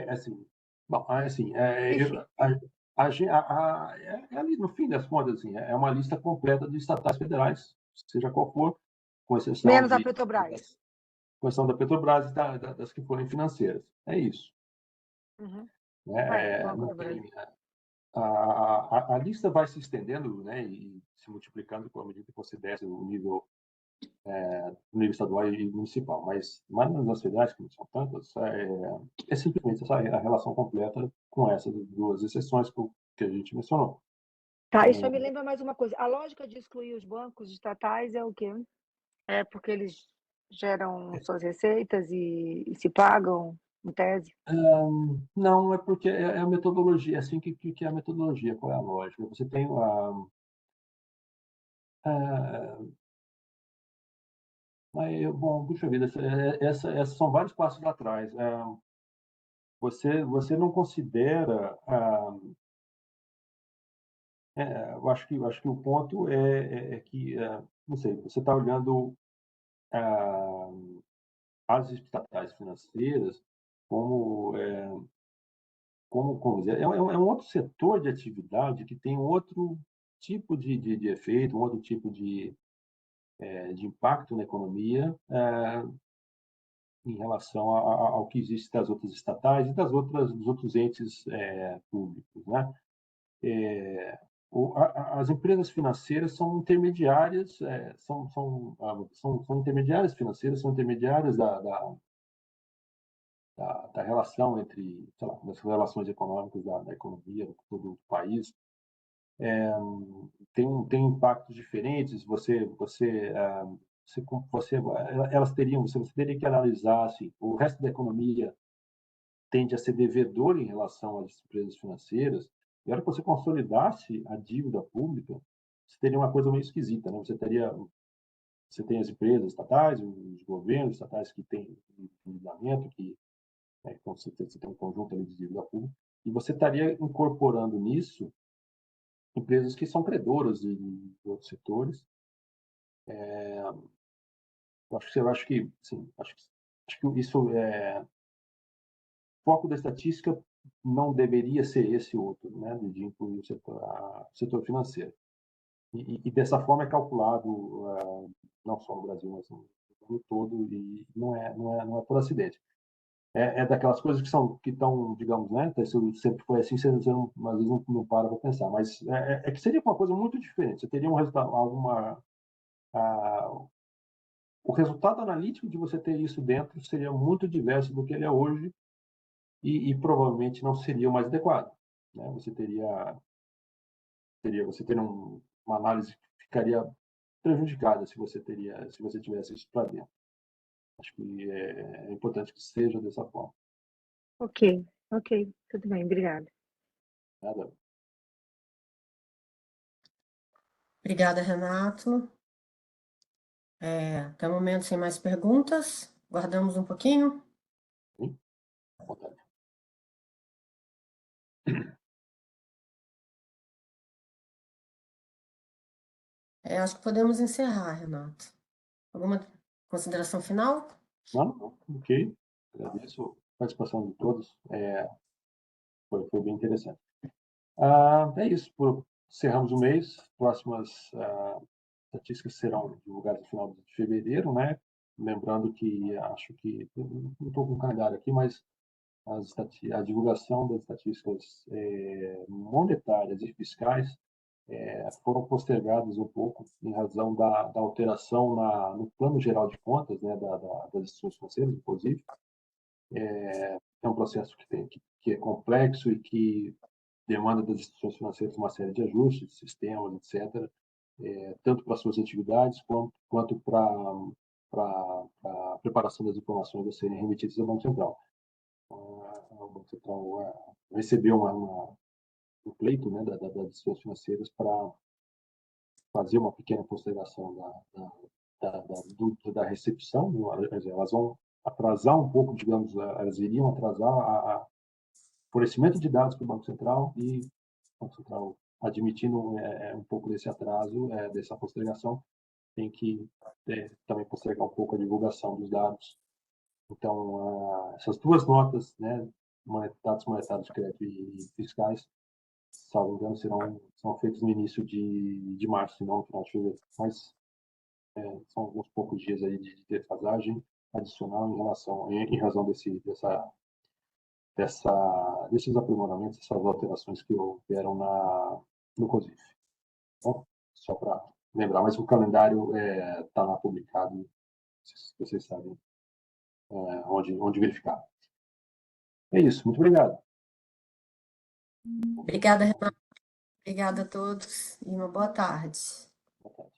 Assim, bom, assim, Enfim, ali, no fim das contas, assim, é uma lista completa de estatais federais, seja qual for, com exceção menos a de Petrobras. com exceção da Petrobras e das que forem financeiras. É isso. Uhum. Não Banco do Brasil. tem, a lista vai se estendendo, né, e se multiplicando à medida que você desce o nível estadual e municipal, mas nas federais, que não são tantas, simplesmente a relação completa com essas duas exceções que a gente mencionou. Tá, isso me lembra mais uma coisa. A lógica de excluir os bancos estatais é o quê? É porque eles geram suas receitas e se pagam, em tese? Não, é porque é a metodologia, assim que é a metodologia, qual é a lógica? Você tem bom, puxa vida, essas são vários passos atrás. Você não considera, eu acho que o ponto é que, não sei, você está olhando as estatais financeiras como, como dizer, um outro setor de atividade que tem um outro tipo de efeito, um outro tipo de impacto na economia em relação ao que existe das outras estatais e dos outros entes públicos, né? As empresas financeiras são intermediárias, são intermediárias financeiras, são intermediárias da relação entre, sei lá, das relações econômicas da economia do país. Tem impactos diferentes. Você teria que analisar assim, o resto da economia tende a ser devedor em relação às empresas financeiras. E a hora que você consolidasse a dívida pública, você teria uma coisa meio esquisita, né? Você tem as empresas estatais, os governos estatais que têm endividamento, então você tem um conjunto ali de dívida pública, e você estaria incorporando nisso empresas que são credoras de outros setores. Acho que isso o foco da estatística não deveria ser esse outro, né, de incluir o setor financeiro. E dessa forma é calculado, não só no Brasil, mas no mundo todo, e não é por acidente. É daquelas coisas que estão, digamos, né, sempre foi assim, você às vezes não para para pensar, mas que seria uma coisa muito diferente. Você teria um resultado, o resultado analítico de você ter isso dentro seria muito diverso do que ele é hoje e provavelmente não seria o mais adequado, né? Você teria uma análise que ficaria prejudicada se você tivesse isso para dentro. Acho que é importante que seja dessa forma. Ok, tudo bem, obrigada. Nada. Obrigada, Renato. Até o momento, sem mais perguntas. Guardamos um pouquinho. Sim? À vontade. Acho que podemos encerrar, Renato. Alguma consideração final? Não, ok. Agradeço a participação de todos. Foi bem interessante. É isso. Encerramos o mês. Próximas estatísticas serão divulgadas no final de fevereiro, né? Lembrando que acho que não estou com o calendário aqui, mas a divulgação das estatísticas monetárias e fiscais foram postergadas um pouco em razão da alteração no plano geral de contas, né, das instituições financeiras, inclusive. É um processo que é complexo e que demanda das instituições financeiras uma série de ajustes, sistemas, etc., tanto para suas atividades quanto para a preparação das informações a serem remetidas ao Banco Central. O Banco Central recebeu um pleito, né, das instituições financeiras para fazer uma pequena postergação da recepção. Elas vão atrasar um pouco, digamos, elas iriam atrasar o fornecimento de dados para o Banco Central, e o Banco Central, admitindo um pouco desse atraso, dessa postergação, tem que também postergar um pouco a divulgação dos dados. Então, essas duas notas, né, dados monetários de crédito e fiscais, salvo engano, serão feitos no início de março, e não no final de fevereiro. Mas são alguns poucos dias aí de defasagem adicional em razão desses aprimoramentos, essas alterações que houveram no COSIF. Bom, só para lembrar, mas o calendário está lá publicado, se vocês sabem onde verificar. É isso, muito obrigado. Obrigada, Renato. Obrigada a todos e uma boa tarde. Boa tarde.